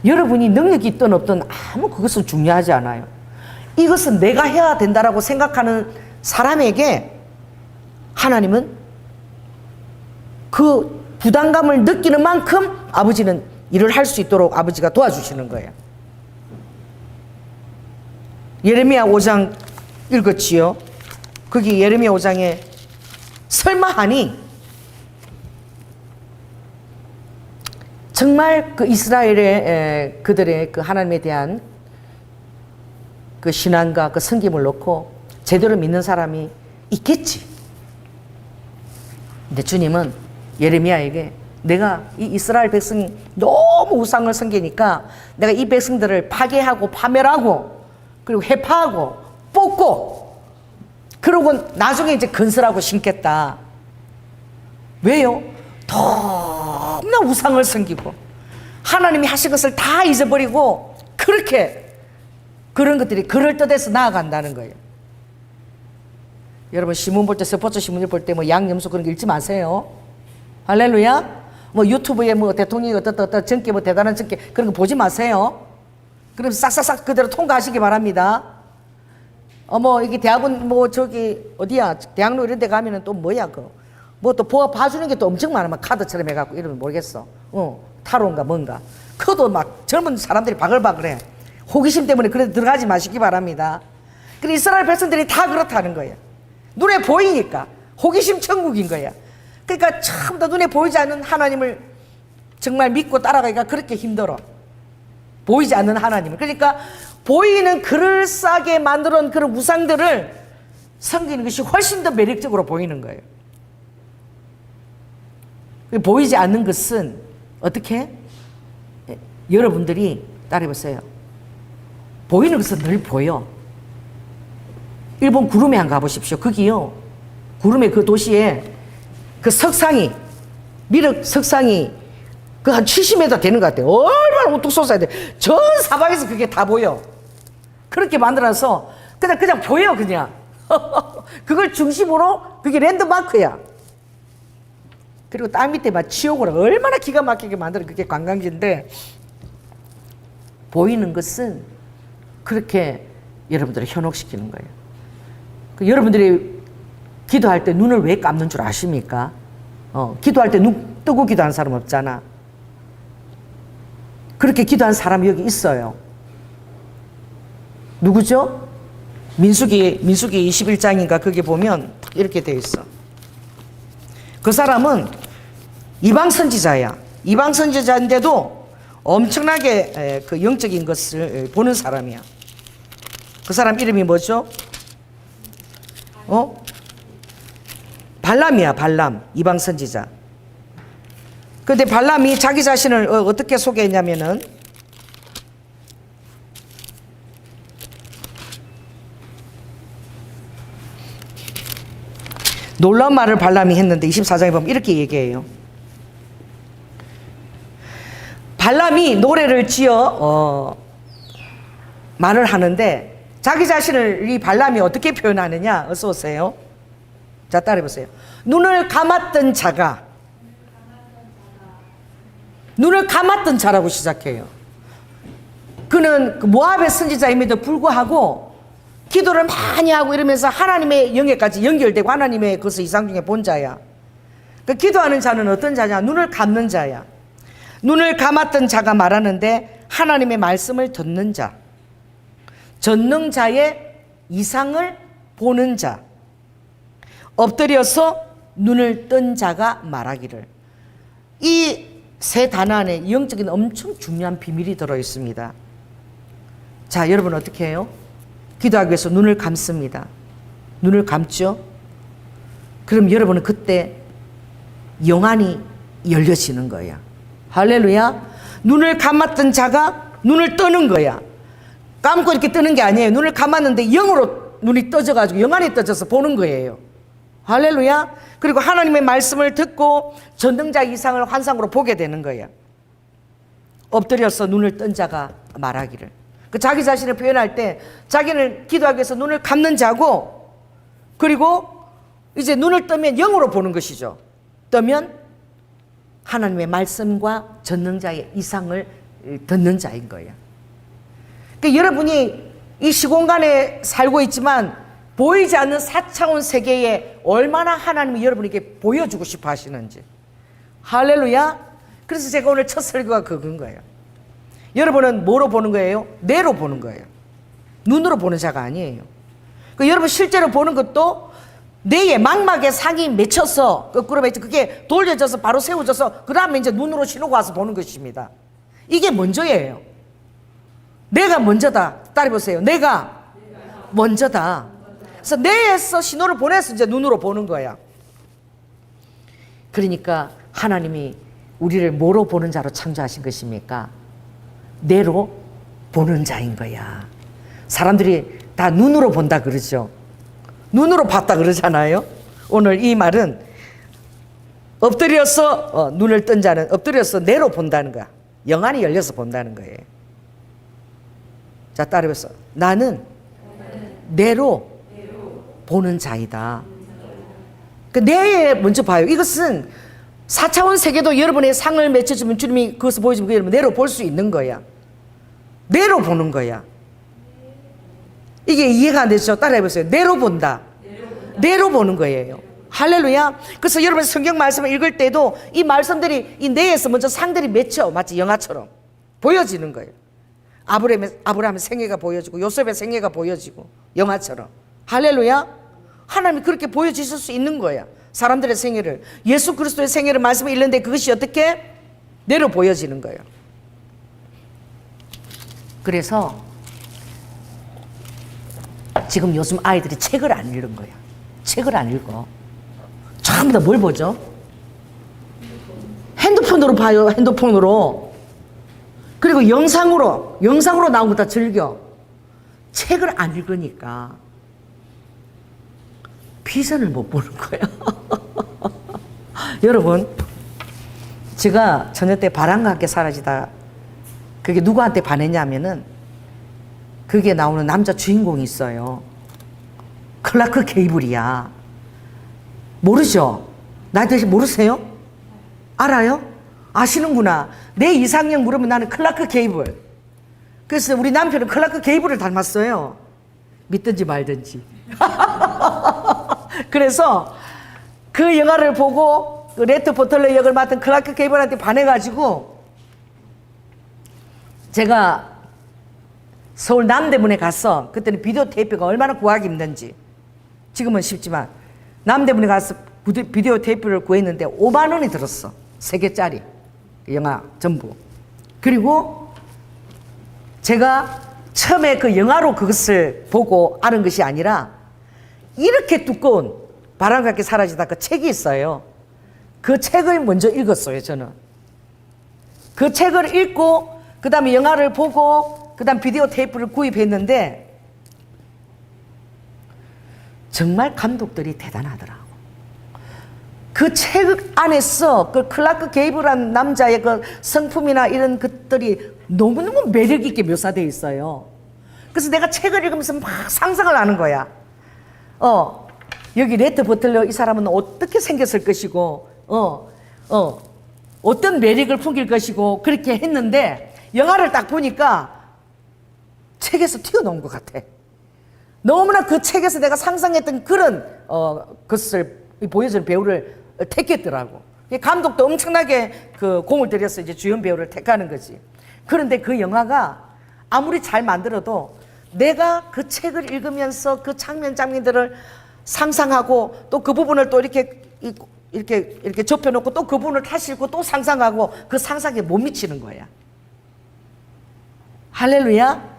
여러분이 능력이 있든 없든 아무 그것은 중요하지 않아요. 이것은 내가 해야 된다라고 생각하는 사람에게 하나님은 그 부담감을 느끼는 만큼 아버지는 일을 할 수 있도록 아버지가 도와주시는 거예요. 예레미야 5장 읽었지요. 거기 예레미야 5장에 설마 하니 정말 그 이스라엘의 그들의 그 하나님에 대한 그 신앙과 그 섬김을 놓고 제대로 믿는 사람이 있겠지. 근데 주님은 예레미야에게 내가 이 이스라엘 백성이 너무 우상을 섬기니까 내가 이 백성들을 파괴하고 파멸하고 그리고 해파하고 뽑고 그러고 나중에 이제 건설하고 심겠다. 왜요? 너무나 우상을 섬기고 하나님이 하신 것을 다 잊어버리고 그렇게 그런 것들이 그럴듯해서 나아간다는 거예요. 여러분 신문 볼 때 스포츠 신문을 볼 때 뭐 양염소 그런 거 읽지 마세요. 할렐루야. 뭐 유튜브에 뭐 대통령이 어떻다 정계 뭐 대단한 정계 그런 거 보지 마세요. 그럼 싹싹싹 그대로 통과하시기 바랍니다. 이게 대학원 저기 어디야 대학로 이런 데 가면은 또 뭐야 또 봐주는 게 또 엄청 많아. 막 카드처럼 해갖고 이러면 모르겠어. 타로인가 뭔가. 그도 막 젊은 사람들이 바글바글해. 호기심 때문에 그래 들어가지 마시기 바랍니다. 그래 이스라엘 백성들이 다 그렇다는 거예요. 눈에 보이니까 호기심 천국인 거야. 그러니까 처음부터 눈에 보이지 않는 하나님을 정말 믿고 따라가기가 그렇게 힘들어. 보이지 않는 하나님을. 그러니까 보이는 그럴싸하게 만들어 놓은 그런 우상들을 섬기는 것이 훨씬 더 매력적으로 보이는 거예요. 보이지 않는 것은 어떻게? 여러분들이 따라해보세요. 보이는 것은 늘 보여. 일본 구름에 한번 가보십시오. 거기요, 구름의 그 도시에 그 석상이, 미륵 석상이 그 한 70m 되는 것 같아요. 얼마나 우뚝 솟아야 돼. 전 사방에서 그게 다 보여. 그렇게 만들어서 그냥 보여, 그냥. 그걸 중심으로 그게 랜드마크야. 그리고 땅 밑에 막 지옥으로 얼마나 기가 막히게 만들어. 그게 관광지인데, 보이는 것은 그렇게 여러분들을 현혹시키는 거예요. 여러분들이 기도할 때 눈을 왜 감는 줄 아십니까? 기도할 때 눈 뜨고 기도하는 사람 없잖아. 그렇게 기도한 사람이 여기 있어요. 누구죠? 민수기 21장인가 거기 보면 이렇게 되어 있어. 그 사람은 이방 선지자야. 이방 선지자인데도 엄청나게 그 영적인 것을 보는 사람이야. 그 사람 이름이 뭐죠? 발람이야. 발람. 이방 선지자. 근데 발람이 자기 자신을 어떻게 소개했냐면은, 놀라운 말을 발람이 했는데 24장에 보면 이렇게 얘기해요. 발람이 노래를 지어 말을 하는데, 자기 자신을 이 발람이 어떻게 표현하느냐? 어서 오세요. 자, 따라해보세요. 눈을 감았던 자가, 눈을 감았던 자라고 시작해요. 그는 모압의 선지자임에도 불구하고 기도를 많이 하고 이러면서 하나님의 영역까지 연결되고 하나님의 그것을 이상 중에 본 자야. 그 기도하는 자는 어떤 자냐? 눈을 감는 자야. 눈을 감았던 자가 말하는데, 하나님의 말씀을 듣는 자, 전능자의 이상을 보는 자, 엎드려서 눈을 뜬 자가 말하기를. 이 세 단어 안에 영적인 엄청 중요한 비밀이 들어있습니다. 자, 여러분 어떻게 해요? 기도하기 위해서 눈을 감습니다. 눈을 감죠? 그럼 여러분은 그때 영안이 열려지는 거야. 할렐루야. 눈을 감았던 자가 눈을 뜨는 거야. 감고 이렇게 뜨는 게 아니에요. 눈을 감았는데 영으로 눈이 떠져가지고 영안이 떠져서 보는 거예요. 할렐루야. 그리고 하나님의 말씀을 듣고 전능자 이상을 환상으로 보게 되는 거예요. 엎드려서 눈을 뜬 자가 말하기를. 그 자기 자신을 표현할 때 자기는 기도하기 위해서 눈을 감는 자고, 그리고 이제 눈을 뜨면 영으로 보는 것이죠. 뜨면 하나님의 말씀과 전능자의 이상을 듣는 자인 거예요. 그러니까 여러분이 이 시공간에 살고 있지만 보이지 않는 4차원 세계에 얼마나 하나님이 여러분에게 보여주고 싶어 하시는지. 할렐루야. 그래서 제가 오늘 첫 설교가 그건 거예요. 여러분은 뭐로 보는 거예요? 뇌로 보는 거예요. 눈으로 보는 자가 아니에요. 여러분 실제로 보는 것도 뇌에 망막에 상이 맺혀서 거꾸로 맺혀 그게 돌려져서 바로 세워져서 그 다음에 이제 눈으로 신호가 와서 보는 것입니다. 이게 먼저예요. 내가 먼저다. 따라해보세요. 내가 먼저다. 그래서 뇌에서 신호를 보내서 이제 눈으로 보는 거야. 그러니까 하나님이 우리를 뭐로 보는 자로 창조하신 것입니까? 뇌로 보는 자인 거야. 사람들이 다 눈으로 본다 그러죠. 눈으로 봤다 그러잖아요. 오늘 이 말은 엎드려서 눈을 뜬 자는 엎드려서 뇌로 본다는 거야. 영안이 열려서 본다는 거예요. 자, 따라해서 나는 뇌로 보는 자이다. 그 뇌에 먼저 봐요. 이것은 4차원 세계도 여러분의 상을 맺혀주면 주님이 그것을 보여주면 여러분 뇌로 볼 수 있는 거야. 내로 보는 거야. 이게 이해가 안 되죠? 따라해보세요. 내로 본다. 내로 보는 거예요. 할렐루야. 그래서 여러분 성경 말씀을 읽을 때도 이 말씀들이 이 뇌에서 먼저 상들이 맺혀. 마치 영화처럼 보여지는 거예요. 아브라함의 생애가 보여지고 요셉의 생애가 보여지고 영화처럼. 할렐루야. 하나님이 그렇게 보여주실 수 있는 거야. 사람들의 생애를. 예수 그리스도의 생애를 말씀을 읽는데 그것이 어떻게? 내로 보여지는 거예요. 그래서 지금 요즘 아이들이 책을 안 읽는 거야. 책을 안 읽어. 전부 다 뭘 보죠? 핸드폰으로 봐요. 핸드폰으로. 그리고 영상으로 나온 거 다 즐겨. 책을 안 읽으니까 비전을 못 보는 거야. 여러분, 제가 저녁 때 바람과 함께 사라지다, 그게 누구한테 반했냐면은 그게 나오는 남자 주인공이 있어요. 클라크 게이블이야. 모르죠? 나한테 모르세요? 알아요? 아시는구나. 내 이상형 물으면 나는 클라크 게이블. 그래서 우리 남편은 클라크 게이블을 닮았어요. 믿든지 말든지. 그래서 그 영화를 보고 그 레트 버틀러 역을 맡은 클라크 게이블한테 반해가지고 제가 서울 남대문에 가서, 그때는 비디오 테이프가 얼마나 구하기 힘든지, 지금은 쉽지만 남대문에 가서 비디오 테이프를 구했는데 5만 원이 들었어. 3개짜리 영화 전부. 그리고 제가 처음에 그 영화로 그것을 보고 아는 것이 아니라 이렇게 두꺼운 바람과 함께 사라지다 그 책이 있어요. 그 책을 먼저 읽었어요. 저는 그 책을 읽고 그 다음에 영화를 보고 그 다음 비디오 테이프를 구입했는데 정말 감독들이 대단하더라고. 그 책 안에서 그 클라크 게이블한 남자의 그 성품이나 이런 것들이 너무너무 매력있게 묘사되어 있어요. 그래서 내가 책을 읽으면서 막 상상을 하는 거야. 여기 레트 버틀러 이 사람은 어떻게 생겼을 것이고, 어떤 매력을 풍길 것이고, 그렇게 했는데 영화를 딱 보니까 책에서 튀어나온 것 같아. 너무나 그 책에서 내가 상상했던 그런 것을 보여주는 배우를 택했더라고. 감독도 엄청나게 그 공을 들여서 이제 주연 배우를 택하는 거지. 그런데 그 영화가 아무리 잘 만들어도 내가 그 책을 읽으면서 그 장면들을 상상하고 또 그 부분을 또 이렇게 접혀놓고 또 그 부분을 다시 읽고 또 상상하고 그 상상에 못 미치는 거야. 할렐루야.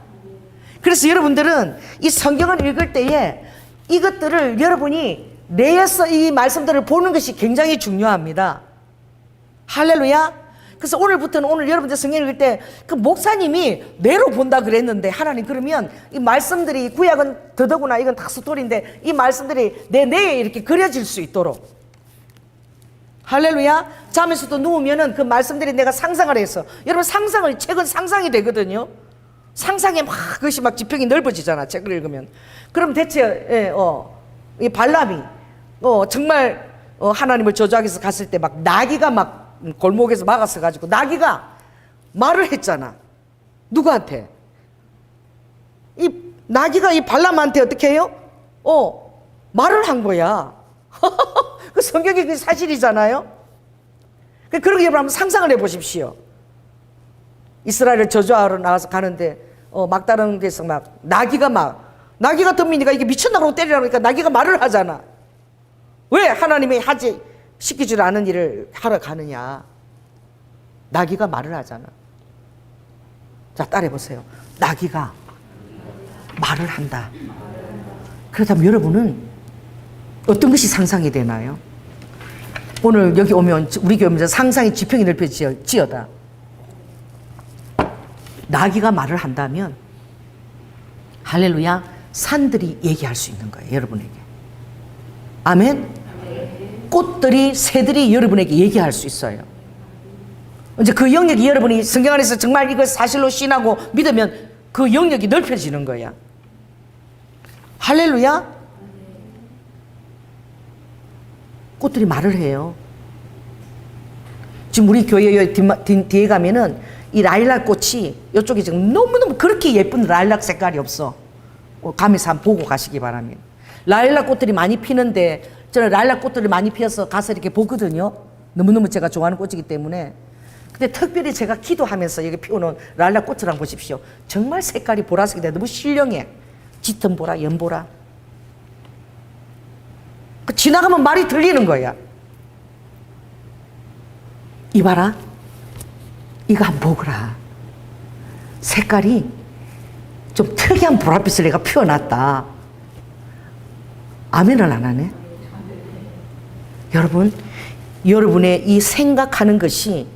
그래서 여러분들은 이 성경을 읽을 때에 이것들을 여러분이 뇌에서 이 말씀들을 보는 것이 굉장히 중요합니다. 할렐루야. 그래서 오늘부터는 오늘 여러분들 성경 읽을 때 그 목사님이 뇌로 본다 그랬는데, 하나님 그러면 이 말씀들이, 구약은 더더구나 이건 다 스토리인데 이 말씀들이 내 뇌에 이렇게 그려질 수 있도록. 할렐루야. 잠에서도 누우면은 그 말씀들이 내가 상상을 해서, 여러분 책은 상상이 되거든요. 상상에 막 그것이 막 지평이 넓어지잖아, 책을 읽으면. 그럼 대체 이 발람이 정말 하나님을 저주하기 위해서 갔을 때 막 나귀가 막 골목에서 막았어 가지고 나귀가 말을 했잖아. 누구한테? 이 나귀가 이 발람한테 어떻게 해요? 말을 한 거야. 그 성경이 그 사실이잖아요. 그러게 여러분 한번 상상을 해보십시오. 이스라엘을 저주하러 나가서 가는데 막다른 데서 막 나귀가 덤비니까 이게 미쳤나고 때리라고 하니까 나귀가 말을 하잖아. 왜 하나님이 시키지 않은 일을 하러 가느냐. 나귀가 말을 하잖아. 자, 따라해보세요. 나귀가 말을 한다. 그렇다면 여러분은 어떤 것이 상상이 되나요? 오늘 여기 오면 우리 교회 오면서 상상의 지평이 넓혀지어다. 나귀가 말을 한다면 할렐루야, 산들이 얘기할 수 있는 거예요. 여러분에게. 아멘. 꽃들이, 새들이 여러분에게 얘기할 수 있어요. 이제 그 영역이 여러분이 성경 안에서 정말 이걸 사실로 신하고 믿으면 그 영역이 넓혀지는 거야. 할렐루야. 꽃들이 말을 해요. 지금 우리 교회 뒤에 가면은 이 라일락 꽃이 이쪽에 지금 너무너무 그렇게 예쁜 라일락 색깔이 없어. 가면서 한번 보고 가시기 바랍니다. 라일락 꽃들이 많이 피는데 저는 라일락 꽃들이 많이 피어서 가서 이렇게 보거든요. 너무너무 제가 좋아하는 꽃이기 때문에. 근데 특별히 제가 기도하면서 여기 피워놓은 라일락 꽃을 한번 보십시오. 정말 색깔이 보라색인데 너무 신령해. 짙은 보라, 연보라. 지나가면 말이 들리는 거야. 이봐라. 이거 한번 보거라. 색깔이 좀 특이한 보랏빛을 내가 피워놨다. 아멘을 안 하네? 여러분, 여러분의 이 생각하는 것이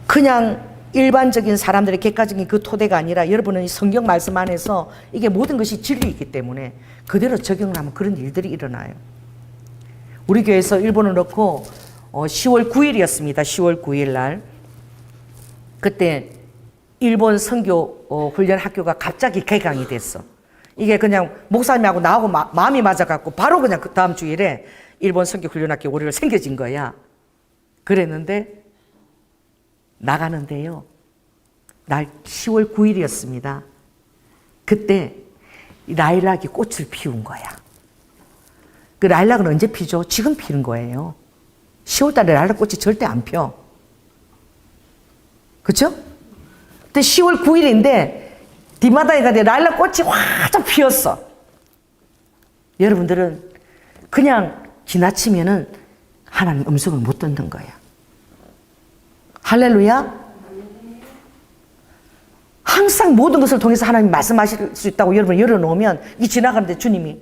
그냥 일반적인 사람들의 객관적인 그 토대가 아니라 여러분은 이 성경 말씀 안에서 이게 모든 것이 진리이기 때문에 그대로 적용을 하면 그런 일들이 일어나요. 우리 교회에서 일본을 넣고 10월 9일이었습니다. 10월 9일 날. 그때 일본 선교 훈련 학교가 갑자기 개강이 됐어. 이게 그냥 목사님하고 나하고 마음이 맞아갖고 바로 그냥 그 다음 주일에 일본 선교 훈련 학교 우리를 생겨진 거야. 그랬는데 나가는데요. 날 10월 9일이었습니다. 그때 라일락이 꽃을 피운 거야. 그 라일락은 언제 피죠? 지금 피는 거예요. 10월 달에 라일락 꽃이 절대 안 펴. 그쵸? 근데 10월 9일인데 디마다에 가는데 라일락 꽃이 활짝 피었어. 여러분들은 그냥 지나치면은 하나님 음성을 못 듣는 거야. 할렐루야. 항상 모든 것을 통해서 하나님 말씀하실 수 있다고 여러분 열어놓으면 이 지나가는데 주님이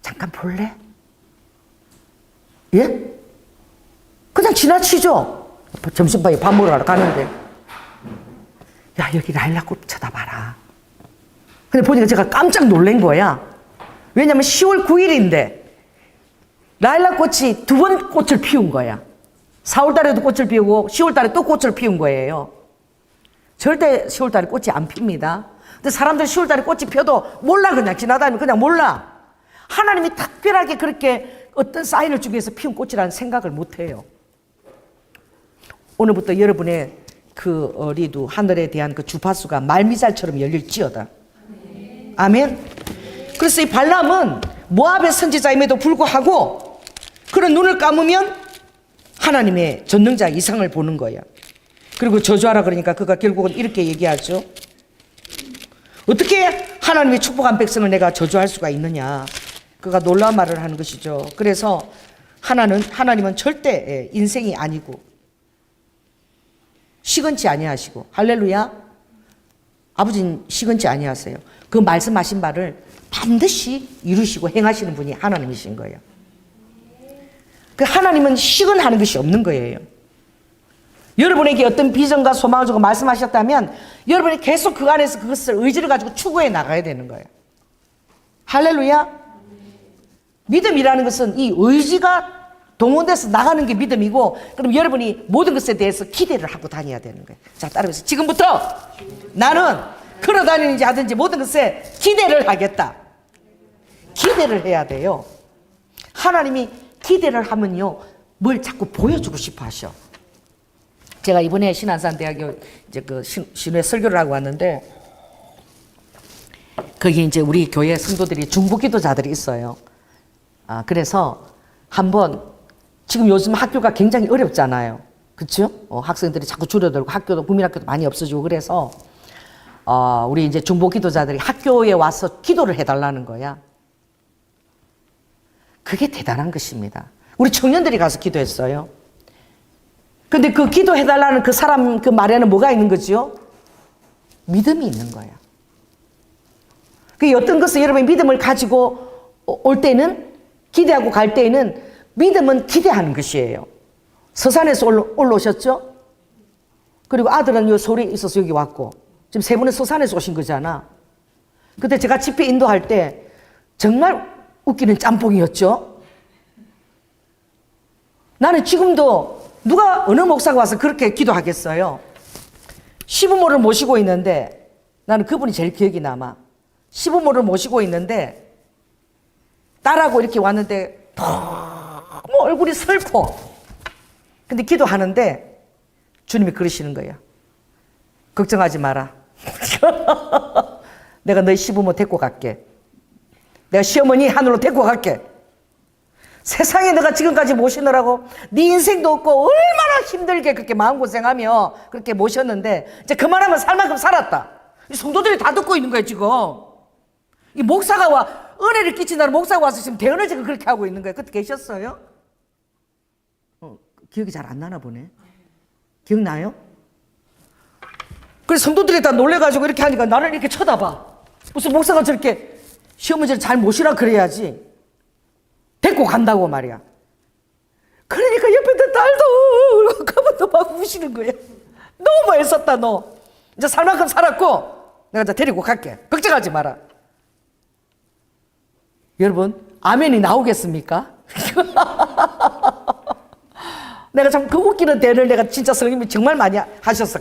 잠깐 볼래? 예? 그냥 지나치죠. 점심밥에 밥 먹으러 가는데 야 여기 라일락꽃 쳐다봐라. 근데 보니까 제가 깜짝 놀란 거야. 왜냐면 10월 9일인데 라일락꽃이 두 번 꽃을 피운 거야. 4월달에도 꽃을 피우고 10월달에 또 꽃을 피운 거예요. 절대 10월달에 꽃이 안 핍니다. 근데 사람들 10월달에 꽃이 펴도 몰라. 그냥 지나다니면 그냥 몰라. 하나님이 특별하게 그렇게 어떤 사인을 주기 위해서 피운 꽃이라는 생각을 못해요. 오늘부터 여러분의 그 리도 하늘에 대한 그 주파수가 말미잘처럼 열릴지어다. 아멘. 그래서 이 발람은 모압의 선지자임에도 불구하고 그런 눈을 감으면 하나님의 전능자 이상을 보는 거야. 그리고 저주하라 그러니까 그가 결국은 이렇게 얘기하죠. 어떻게 하나님의 축복한 백성을 내가 저주할 수가 있느냐. 그가 놀라운 말을 하는 것이죠. 그래서 하나님은 절대 인생이 아니고 시건치 아니하시고, 할렐루야. 아버지는 시건치 아니하세요. 그 말씀하신 바를 반드시 이루시고 행하시는 분이 하나님이신 거예요. 그 하나님은 시건하는 것이 없는 거예요. 여러분에게 어떤 비전과 소망을 주고 말씀하셨다면 여러분이 계속 그 안에서 그것을 의지를 가지고 추구해 나가야 되는 거예요. 할렐루야. 믿음이라는 것은 이 의지가 동원돼서 나가는 게 믿음이고, 그럼 여러분이 모든 것에 대해서 기대를 하고 다녀야 되는 거예요. 자, 따라해서 지금부터 나는 걸어다니는지 하든지 모든 것에 기대를 하겠다. 기대를 해야 돼요. 하나님이 기대를 하면요, 뭘 자꾸 보여주고 싶어 하셔. 제가 이번에 신안산대학교 이제 그 신회 설교를 하고 왔는데, 거기 이제 우리 교회 성도들이 중보기도자들이 있어요. 그래서 한번 지금 요즘 학교가 굉장히 어렵잖아요. 그렇죠? 학생들이 자꾸 줄어들고 학교도 국민학교도 많이 없어지고 그래서 우리 이제 중보기도자들이 학교에 와서 기도를 해달라는 거야. 그게 대단한 것입니다. 우리 청년들이 가서 기도했어요. 근데 그 기도해달라는 그 사람 그 말에는 뭐가 있는 거죠? 믿음이 있는 거야. 그 어떤 것을 여러분이 믿음을 가지고 올 때는, 기대하고 갈 때에는 믿음은 기대하는 것이에요. 서산에서 올라오셨죠? 그리고 아들은 요 서울에 있어서 여기 왔고, 지금 세 분은 서산에서 오신 거잖아. 그때 제가 집회 인도할 때 정말 웃기는 짬뽕이었죠? 나는 지금도 누가 어느 목사가 와서 그렇게 기도하겠어요? 시부모를 모시고 있는데, 나는 그분이 제일 기억이 남아. 시부모를 모시고 있는데 딸하고 이렇게 왔는데 너무 얼굴이 슬퍼. 근데 기도하는데 주님이 그러시는 거예요. 걱정하지 마라. 내가 너희 시부모 데리고 갈게. 내가 시어머니 하늘로 데리고 갈게. 세상에 내가 지금까지 모시느라고 네 인생도 없고 얼마나 힘들게 그렇게 마음고생하며 그렇게 모셨는데 이제 그만하면 살 만큼 살았다. 이 성도들이 다 듣고 있는 거예요 지금. 이 목사가 와 은혜를 끼친다는 목사가 와서 지금 대언을 지금 그렇게 하고 있는 거예요. 그때 계셨어요? 기억이 잘 안 나나 보네. 기억나요? 그래서 성도들이 다 놀래가지고 이렇게 하니까 나를 이렇게 쳐다봐. 무슨 목사가 저렇게 시어머니를 잘 모시라 그래야지. 데리고 간다고 말이야. 그러니까 옆에 있던 딸도 가만도 막 우시는 거야. 너무 애썼다 너. 이제 살 만큼 살았고 내가 이제 데리고 갈게. 걱정하지 마라. 여러분 아멘이 나오겠습니까? 내가 참 그 웃기는 대를 내가 진짜 성님이 정말 많이 가셨어.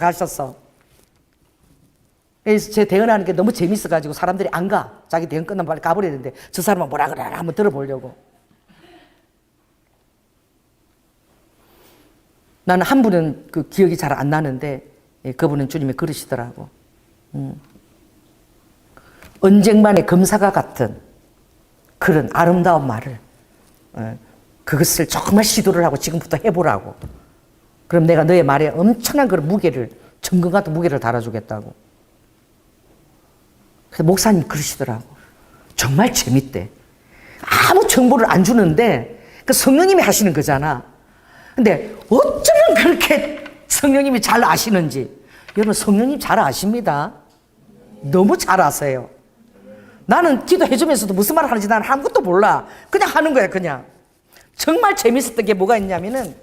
그래서 제 대언하는 게 너무 재밌어가지고 사람들이 안 가. 자기 대언 끝나면 빨리 가버려야 되는데 저 사람은 뭐라 그래 한번 들어보려고. 나는 한 분은 그 기억이 잘 안 나는데 그분은 주님이 그러시더라고. 언쟁만의 검사가 같은 그런 아름다운 말을 그것을 정말 시도를 하고 지금부터 해보라고. 그럼 내가 너의 말에 엄청난 그런 무게를 정금 같은 무게를 달아주겠다고. 그래서 목사님 그러시더라고. 정말 재밌대. 아무 정보를 안 주는데 그 성령님이 하시는 거잖아. 근데 어쩌면 그렇게 성령님이 잘 아시는지. 여러분 성령님 잘 아십니다. 너무 잘 아세요. 나는 기도해주면서도 무슨 말을 하는지 나는 아무것도 몰라. 그냥 하는 거야 그냥. 정말 재밌었던 게 뭐가 있냐면은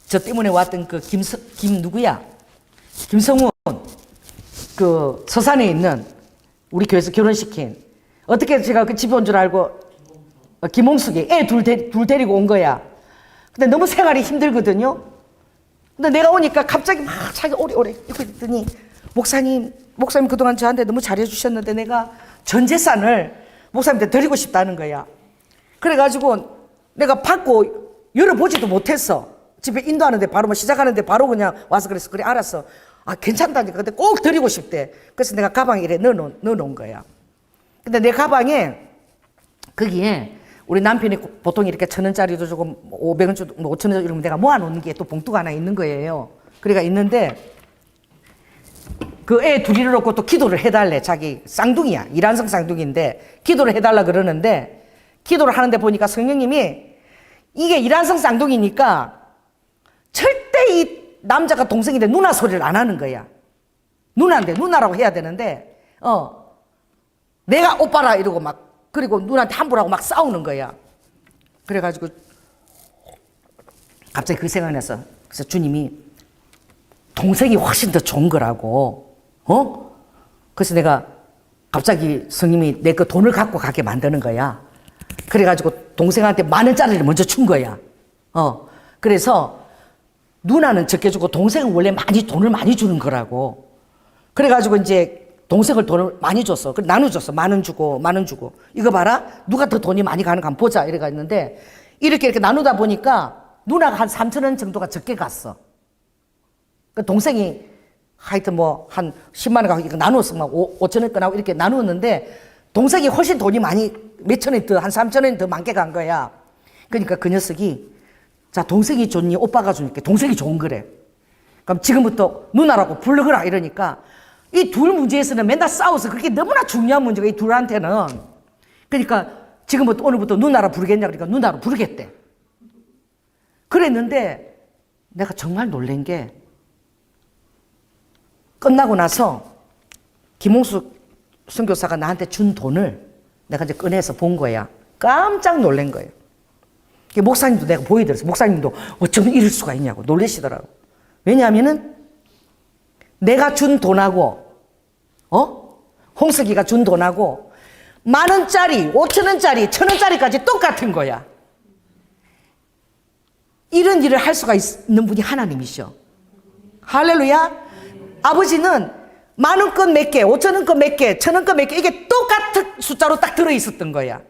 저 때문에 왔던 김성훈 그 서산에 있는 우리 교회에서 결혼시킨 어떻게 제가 그 집에 온 줄 알고 김홍숙이 애 둘 데리고 온 거야. 근데 너무 생활이 힘들거든요. 근데 내가 오니까 갑자기 막 자기 오래 이렇게 했더니 목사님 그동안 저한테 너무 잘해주셨는데 내가 전 재산을 목사님한테 드리고 싶다는 거야. 그래가지고 내가 받고 열어보지도 못했어. 집에 인도하는데 바로 시작하는데 바로 그냥 와서 그래서 그래 알았어. 아 괜찮다니까. 근데 꼭 드리고 싶대. 그래서 내가 가방에 이래 넣어놓은 거야. 근데 내 가방에 거기에 우리 남편이 보통 이렇게 1,000원짜리도 조금 500원 주고 5,000원 이러면 내가 모아놓는 게 또 봉투가 하나 있는 거예요. 그래가 있는데 그 애 둘이를 놓고 또 기도를 해달래. 자기 쌍둥이야. 이란성 쌍둥이인데 기도를 해달라 그러는데 기도를 하는데 보니까 성령님이 이게 이란성 쌍둥이니까 절대 이 남자가 동생인데 누나 소리를 안 하는 거야. 누나인데 누나라고 해야 되는데 내가 오빠라 이러고 막 그리고 누나한테 함부로 하고 막 싸우는 거야. 그래가지고 갑자기 그 생각나서 그래서 주님이 동생이 훨씬 더 좋은 거라고. 그래서 내가 갑자기 성님이 내 그 돈을 갖고 가게 만드는 거야. 그래가지고 동생한테 10,000원짜리를 먼저 준 거야. 그래서 누나는 적게 주고 동생은 원래 돈을 많이 주는 거라고. 그래가지고 이제 동생을 돈을 많이 줬어. 그래 나눠줬어. 10,000원 주고. 이거 봐라. 누가 더 돈이 많이 가는가 한번 보자. 이래가 있는데 이렇게 나누다 보니까 누나가 한 3,000원 정도가 적게 갔어. 그 동생이 하여튼 뭐 한 10만 원 갖고 나누었어. 막 5,000원 거나고 이렇게 나누었는데 동생이 훨씬 돈이 많이 몇천 원 더, 한 3,000원 더 많게 간 거야. 그러니까 그 녀석이 자 동생이 좋니 오빠가 좋니까 동생이 좋은 거래. 그럼 지금부터 누나라고 부르거라 이러니까 이 둘 문제에서는 맨날 싸워서 그게 너무나 중요한 문제가 이 둘한테는. 그러니까 지금부터 오늘부터 누나라 부르겠냐 그러니까 누나로 부르겠대. 그랬는데 내가 정말 놀란 게 끝나고 나서 김홍숙 선교사가 나한테 준 돈을 내가 이제 꺼내서 본 거야. 깜짝 놀란 거예요. 목사님도 내가 보여드렸어. 목사님도 어쩌면 이럴 수가 있냐고 놀라시더라고. 왜냐하면은 내가 준 돈하고 홍석이가 준 돈하고 10,000원짜리, 5,000원짜리, 1,000원짜리까지 똑같은 거야. 이런 일을 할 수가 있는 분이 하나님이셔. 할렐루야. 아버지는 10,000원 건 몇 개, 5,000원 건 몇 개, 1,000원 건 몇 개 이게 똑같은 숫자로 딱 들어있었던 거야.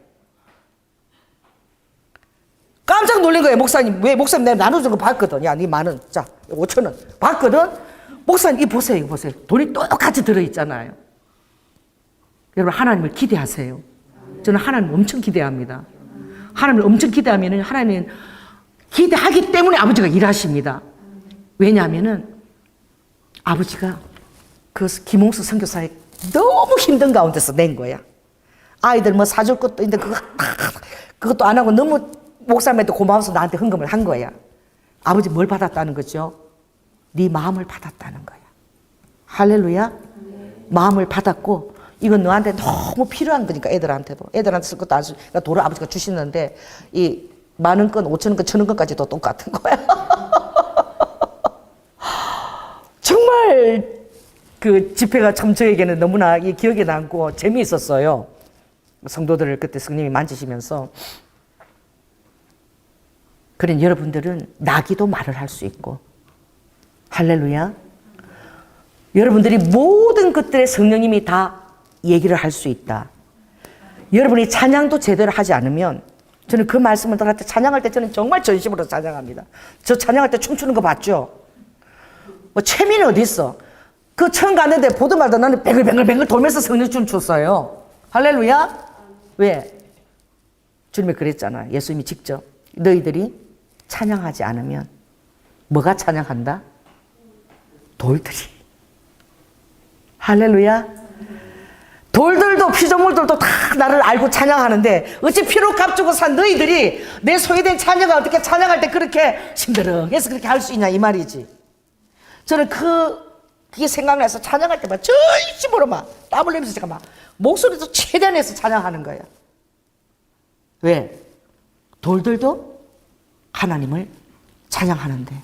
깜짝 놀란 거예요. 목사님. 왜 목사님 내가 나눠준 거 봤거든. 야, 네 10,000원. 자, 5천 원 받거든. 목사님, 이거 보세요, 이거 보세요. 돈이 똑같이 들어있잖아요. 여러분, 하나님을 기대하세요. 저는 하나님 엄청 기대합니다. 하나님을 엄청 기대하면 하나님은 기대하기 때문에 아버지가 일하십니다. 왜냐하면은 아버지가 그 김홍수 선교사의 너무 힘든 가운데서 낸 거야. 아이들 뭐 사줄 것도 있는데 그것도 안 하고 너무 목사님한테 고마워서 나한테 헌금을 한 거야. 아버지 뭘 받았다는 거죠? 네 마음을 받았다는 거야. 할렐루야. 마음을 받았고 이건 너한테 너무 필요한 거니까 애들한테도. 애들한테 쓸 것도 안 쓰고 그러니까 도를 아버지가 주시는데 이 10,000원권, 5,000원권, 1,000원권까지도 똑같은 거야. 정말 그 집회가 참 저에게는 너무나 기억에 남고 재미있었어요. 성도들을 그때 성령님이 만지시면서. 그런 여러분들은 나기도 말을 할 수 있고, 할렐루야. 여러분들이 모든 것들에 성령님이 다 얘기를 할 수 있다. 여러분이 찬양도 제대로 하지 않으면, 저는 그 말씀을 들을 때 찬양할 때 저는 정말 전심으로 찬양합니다. 저 찬양할 때 춤추는 거 봤죠? 뭐 최민이 어디 있어? 그 처음 갔는데 보더마다 나는 뱅글뱅글 돌면서 성령춤 췄어요. 할렐루야. 왜? 주님이 그랬잖아. 예수님이 직접 너희들이 찬양하지 않으면 뭐가 찬양한다? 돌들이. 할렐루야. 돌들도 피조물들도 다 나를 알고 찬양하는데 어찌 피로 값주고 산 너희들이 내 소유된 자녀가 어떻게 찬양할 때 그렇게 싱그렁해서 그렇게 할 수 있냐 이 말이지. 저는 그게 생각나서 찬양할 때 막 전심으로 막 땀을 흘리면서 제가 막 목소리도 최대한 해서 찬양하는 거야. 왜? 돌들도 하나님을 찬양하는데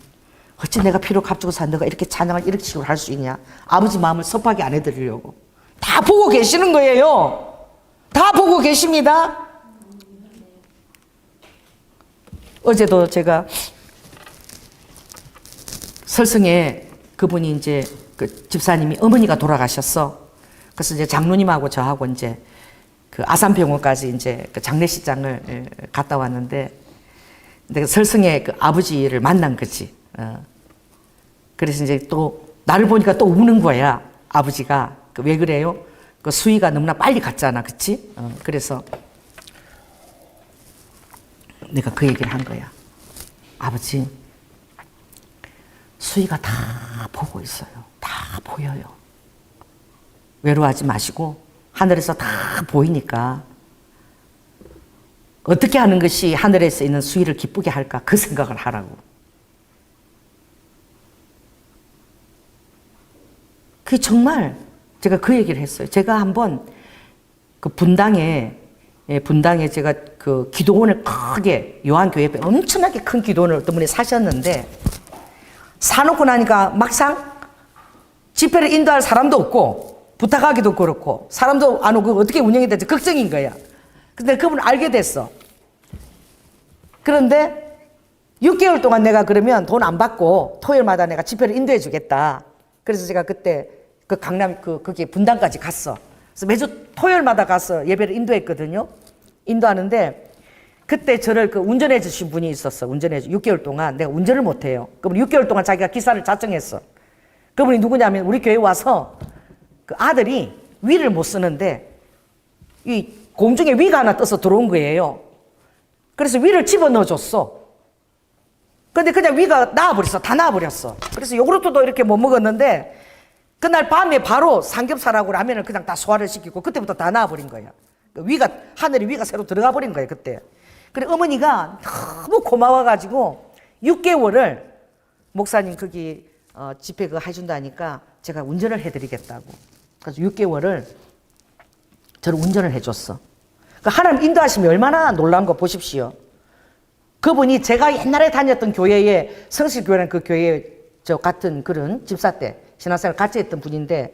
어찌 내가 피로 값주고 산 너가 이렇게 찬양을 이렇게 식으로 할 수 있냐. 아버지 마음을 섭하게 안 해드리려고. 다 보고 계시는 거예요. 다 보고 계십니다. 어제도 제가 설성에 그분이 이제 그 집사님이 어머니가 돌아가셨어. 그래서 이제 장로님하고 저하고 이제 그 아산병원까지 이제 그 장례식장을 갔다 왔는데, 근데 설성에 그 아버지를 만난 거지. 그래서 이제 또 나를 보니까 또 우는 거야. 아버지가. 왜 그래요? 그 수희가 너무나 빨리 갔잖아. 그치? 그래서 내가 그 얘기를 한 거야. 아버지, 수희가 다 보고 있어요. 다 보여요. 외로워하지 마시고 하늘에서 다 보이니까 어떻게 하는 것이 하늘에서 있는 수희를 기쁘게 할까? 그 생각을 하라고. 그게 정말 제가 그 얘기를 했어요. 제가 한번 그 분당에 제가 그 기도원을 크게 요한교회 옆에 엄청나게 큰 기도원을 어떤 분이 사셨는데 사놓고 나니까 막상 집회를 인도할 사람도 없고 부탁하기도 그렇고 사람도 안 오고 어떻게 운영이 될지 걱정인 거야. 근데 그분을 알게 됐어. 그런데 6개월 동안 내가 그러면 돈 안 받고 토요일마다 내가 집회를 인도해 주겠다. 그래서 제가 그때 그 강남 거기 분당까지 갔어. 그래서 매주 토요일마다 가서 예배를 인도했거든요. 인도하는데 그때 저를 그 운전해 주신 분이 있었어. 6개월 동안 내가 운전을 못 해요. 그분이 6개월 동안 자기가 기사를 자청했어. 그분이 누구냐면 우리 교회 와서 그 아들이 위를 못 쓰는데 이 공중에 위가 하나 떠서 들어온 거예요. 그래서 위를 집어넣어 줬어. 근데 그냥 위가 나와버렸어. 다 나와버렸어. 그래서 요구르트도 이렇게 못 먹었는데 그날 밤에 바로 삼겹살하고 라면을 그냥 다 소화를 시키고 그때부터 다 나와버린 거야. 하늘에 위가 새로 들어가 버린 거야, 그때. 그래, 어머니가 너무 고마워가지고 6개월을 목사님 거기 집회 그거 해준다니까 제가 운전을 해드리겠다고. 그래서 6개월을 저를 운전을 해줬어. 그러니까 하나님 인도하시면 얼마나 놀라운 거 보십시오. 그분이 제가 옛날에 다녔던 교회에 성실교회라는 그 교회에 저 같은 그런 집사 때 신앙생활 같이 했던 분인데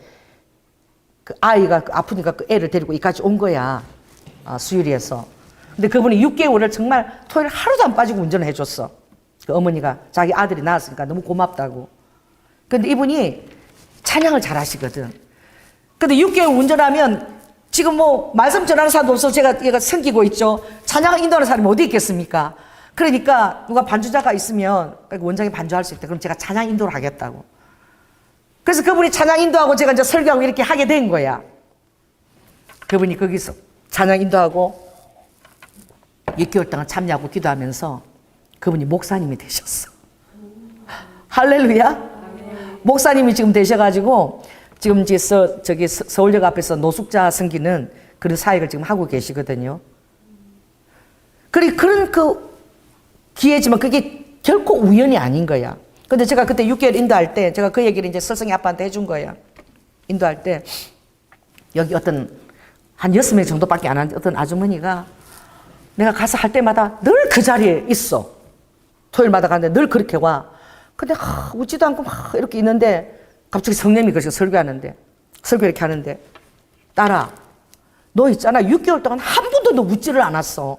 그 아이가 아프니까 그 애를 데리고 이까지 온 거야. 수유리에서. 근데 그분이 6개월을 정말 토요일 하루도 안 빠지고 운전을 해줬어. 그 어머니가 자기 아들이 낳았으니까 너무 고맙다고. 근데 이분이 찬양을 잘 하시거든. 근데 6개월 운전하면 지금 뭐 말씀 전하는 사람도 없어. 얘가 섬기고 있죠. 찬양을 인도하는 사람이 어디 있겠습니까? 그러니까 누가 반주자가 있으면 원장이 반주할 수 있다. 그럼 제가 찬양 인도를 하겠다고. 그래서 그분이 찬양 인도하고 제가 이제 설교하고 이렇게 하게 된 거야. 그분이 거기서 찬양 인도하고 6개월 동안 참여하고 기도하면서 그분이 목사님이 되셨어. 할렐루야. 목사님이 지금 되셔가지고 지금 이제 저기 서울역 앞에서 노숙자 섬기는 그런 사역을 지금 하고 계시거든요. 그런 그 기회지만 그게 결코 우연이 아닌 거야. 근데 제가 그때 6개월 인도할 때 제가 그 얘기를 이제 설성이 아빠한테 해준 거야. 인도할 때 여기 어떤 한 6명 정도밖에 안 하는 어떤 아주머니가 내가 가서 할 때마다 늘 그 자리에 있어. 토요일마다 가는데 늘 그렇게 와. 근데 웃지도 않고 막 이렇게 있는데 갑자기 성령님이 그러시고 설교 이렇게 하는데 딸아 너 있잖아 6개월 동안 한 번도 너 웃지를 않았어.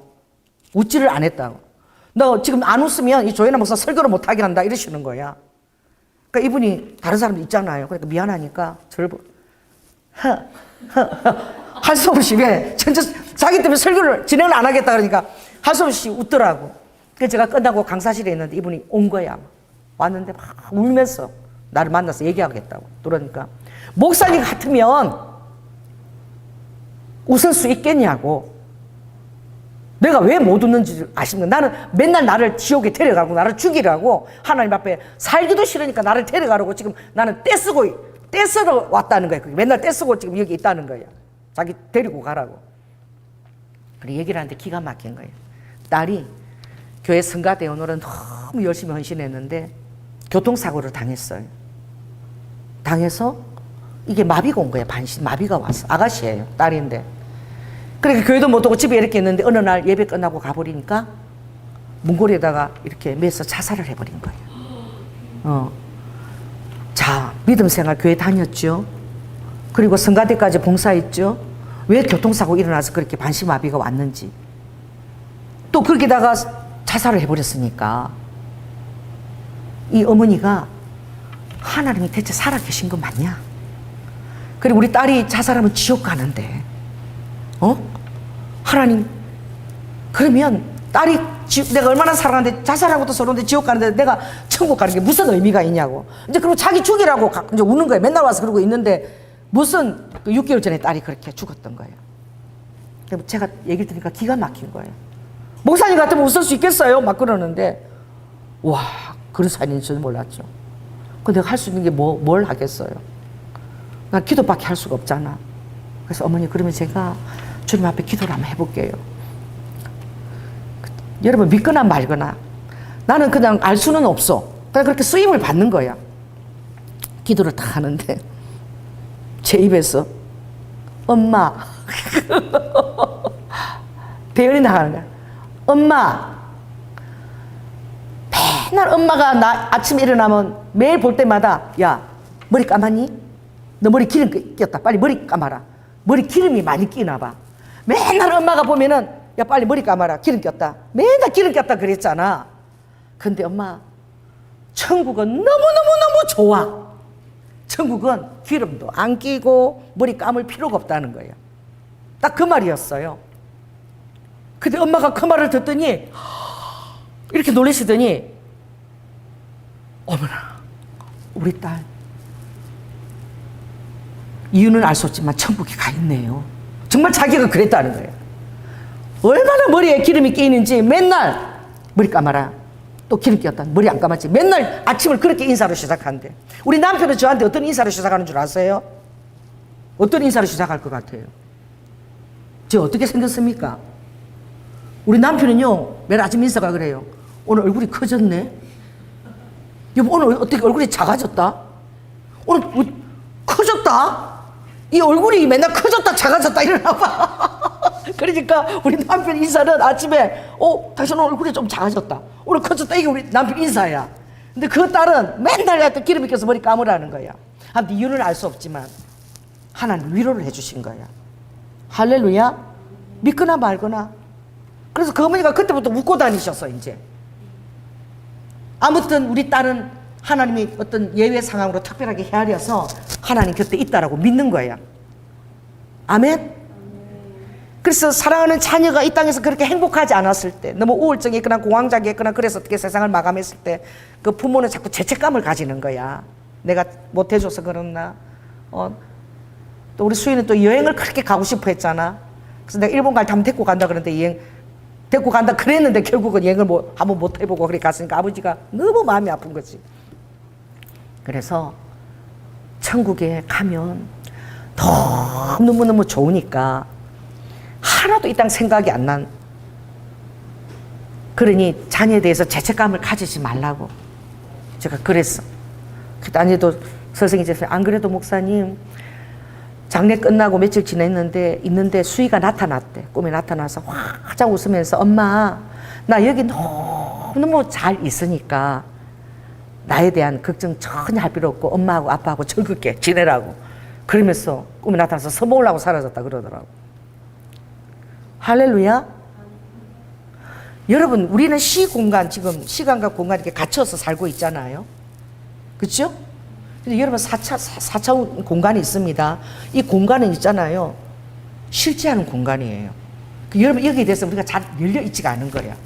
웃지를 안 했다고. 너 지금 안 웃으면 이 조연아 목사 설교를 못하게 한다 이러시는 거야. 그러니까 이분이 다른 사람도 있잖아요. 그러니까 미안하니까 저를 할 수 없이 왜 자기 때문에 설교를 진행을 안 하겠다 그러니까 할 수 없이 웃더라고. 그래서 제가 끝나고 강사실에 있는데 이분이 온 거야. 왔는데 막 울면서 나를 만나서 얘기하겠다고. 그러니까 목사님 같으면 웃을 수 있겠냐고. 내가 왜 못 웃는지 아십니까? 나는 맨날 나를 지옥에 데려가고 나를 죽이라고 하나님 앞에 살기도 싫으니까 나를 데려가라고 지금 나는 떼쓰러 왔다는 거예요. 맨날 떼쓰고 지금 여기 있다는 거예요. 자기 데리고 가라고. 그래 얘기를 하는데 기가 막힌 거예요. 딸이 교회 성가대원으로 너무 열심히 헌신했는데 교통사고를 당했어요. 당해서 이게 마비가 온 거예요. 마비가 왔어. 아가씨예요. 딸인데. 그러니까 교회도 못 오고 집에 이렇게 있는데 어느 날 예배 끝나고 가버리니까 문고리에다가 이렇게 매서 자살을 해버린 거예요. 자, 믿음 생활 교회 다녔죠. 그리고 성가대까지 봉사했죠. 왜 교통사고 일어나서 그렇게 반시마비가 왔는지. 또 거기다가 자살을 해버렸으니까 이 어머니가 하나님이 대체 살아계신 거 맞냐? 그리고 우리 딸이 자살하면 지옥 가는데 하나님 그러면 딸이 내가 얼마나 사랑하는데 자살하고도 서러운데 지옥 가는데 내가 천국 가는 게 무슨 의미가 있냐고. 이제 그리고 자기 죽이라고 이제 우는 거예요. 맨날 와서 그러고 있는데 무슨 6개월 전에 딸이 그렇게 죽었던 거예요. 제가 얘기를 들으니까 기가 막힌 거예요. 목사님 같으면 웃을 수 있겠어요? 막 그러는데 와 그런 사연인 줄 몰랐죠. 근데 내가 할 수 있는 게 뭘 하겠어요. 나 기도밖에 할 수가 없잖아. 그래서 어머니 그러면 제가 주님 앞에 기도를 한번 해볼게요. 여러분 믿거나 말거나 나는 그냥 알 수는 없어. 그냥 그렇게 쓰임을 받는 거야. 기도를 다 하는데 제 입에서 엄마 대열이 나가는 거야. 엄마 맨날 엄마가 나 아침에 일어나면 매일 볼 때마다 야 머리 감았니? 너 머리 기름 꼈다. 빨리 머리 감아라. 머리 기름이 많이 끼나 봐. 맨날 엄마가 보면은 야 빨리 머리 감아라. 기름 꼈다. 맨날 기름 꼈다 그랬잖아. 근데 엄마 천국은 너무너무너무 좋아. 천국은 기름도 안 끼고 머리 감을 필요가 없다는 거예요. 딱 그 말이었어요. 근데 엄마가 그 말을 듣더니 이렇게 놀라시더니 어머나 우리 딸 이유는 알 수 없지만 천국에 가 있네요. 정말 자기가 그랬다는 거예요. 얼마나 머리에 기름이 끼이는지 맨날 머리 감아라. 또 기름 끼었다. 머리 안 감았지. 맨날 아침을 그렇게 인사로 시작한대. 우리 남편은 저한테 어떤 인사로 시작하는 줄 아세요? 어떤 인사로 시작할 것 같아요? 저 어떻게 생겼습니까? 우리 남편은요 매일 아침 인사가 그래요. 오늘 얼굴이 커졌네. 여보 오늘 어떻게 얼굴이 작아졌다? 오늘 뭐, 커졌다? 이 얼굴이 맨날 커졌다 작아졌다 이러나 봐. 그러니까 우리 남편 인사는 아침에 당신 오늘 얼굴이 좀 작아졌다. 오늘 커졌다. 이게 우리 남편 인사야. 근데 그 딸은 맨날 기름이 껴서 머리 감으라는 거야. 아무튼 이유는 알 수 없지만 하나님 위로를 해주신 거야. 할렐루야. 믿거나 말거나. 그래서 그 어머니가 그때부터 웃고 다니셨어 이제. 아무튼 우리 딸은 하나님이 어떤 예외 상황으로 특별하게 헤아려서 하나님 곁에 있다라고 믿는 거야. 아멘? 그래서 사랑하는 자녀가 이 땅에서 그렇게 행복하지 않았을 때, 너무 우울증이 있거나 공황장애 있거나 그래서 어떻게 세상을 마감했을 때 그 부모는 자꾸 죄책감을 가지는 거야. 내가 못해줘서 그렇나. 또 우리 수인은 또 여행을 그렇게 가고 싶어 했잖아. 그래서 내가 일본 갈 때 한번 데리고 간다 그러는데 여행 데리고 간다 그랬는데 결국은 여행을 한번 못 해보고 그렇게 갔으니까 아버지가 너무 마음이 아픈 거지. 그래서 천국에 가면 너무너무 좋으니까 하나도 이 땅 생각이 안 난. 그러니 자녀에 대해서 죄책감을 가지지 말라고 제가 그랬어. 그랬더니 선생님 이제 안 그래도 목사님 장례 끝나고 며칠 있는데 수희가 나타났대. 꿈에 나타나서 활짝 웃으면서 엄마 나 여기 너무너무 잘 있으니까 나에 대한 걱정 전혀 할 필요 없고 엄마하고 아빠하고 즐겁게 지내라고 그러면서 꿈에 나타나서 서먹을 하고 사라졌다 그러더라고. 할렐루야. 여러분 우리는 지금 시간과 공간 이렇게 갇혀서 살고 있잖아요. 그렇죠? 근데 여러분 4차원 공간이 있습니다. 이 공간은 있잖아요. 실제하는 공간이에요. 여러분 여기에 대해서 우리가 잘 열려 있지가 않은 거야.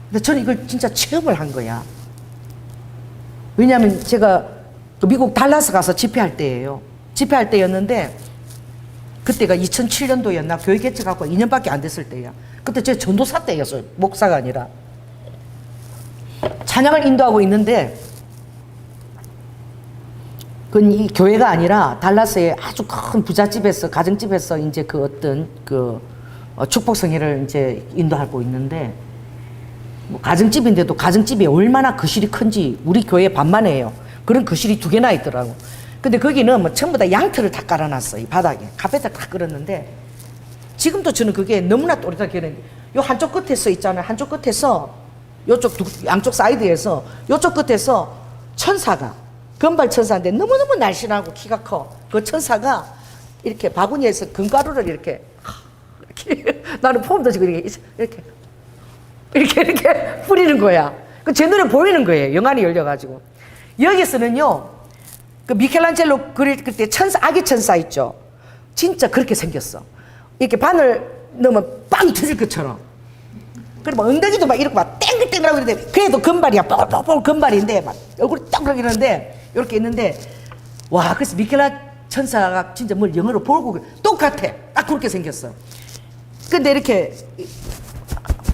근데 저는 이걸 진짜 체험을 한 거야. 왜냐하면 제가 미국 달라스 가서 집회할 때예요. 집회할 때였는데 그때가 2007년도였나 교회 개척하고 2년밖에 안 됐을 때야. 그때 제가 전도사 때였어요. 목사가 아니라. 찬양을 인도하고 있는데 그건 이 교회가 아니라 달라스의 아주 큰 부잣집에서 가정집에서 이제 그 어떤 축복성회를 이제 인도하고 있는데 뭐 가정집인데도 가정집이 얼마나 거실이 큰지 우리 교회 반만해요. 그런 거실이 2개나 있더라고. 근데 거기는 뭐 전부 다 양털을 다 깔아놨어. 이 바닥에 카페트를 다 끌었는데 지금도 저는 그게 너무나 또렷하게 기억나는데 요 한쪽 끝에서 있잖아요. 한쪽 끝에서 요쪽 양쪽 사이드에서 요쪽 끝에서 천사가 금발 천사인데 너무너무 날씬하고 키가 커. 그 천사가 이렇게 바구니에서 금가루를 이렇게 나는 폼도 지고 이렇게 뿌리는 거야. 그 제 눈에 보이는 거예요. 영안이 열려가지고. 여기서는요, 그 미켈란젤로 그릴 때 아기 천사 있죠. 진짜 그렇게 생겼어. 이렇게 바늘 넣으면 빵 터질 것처럼. 그리고 막 엉덩이도 막 이렇게 막 땡글땡글하고 이러는데, 그래도 금발이야. 뽀뽀뽀 금발인데, 막 얼굴이 떡 이러는데, 이렇게 있는데, 와, 그래서 미켈라 천사가 진짜 뭘 영어로 보고 똑같아. 딱 그렇게 생겼어. 근데 이렇게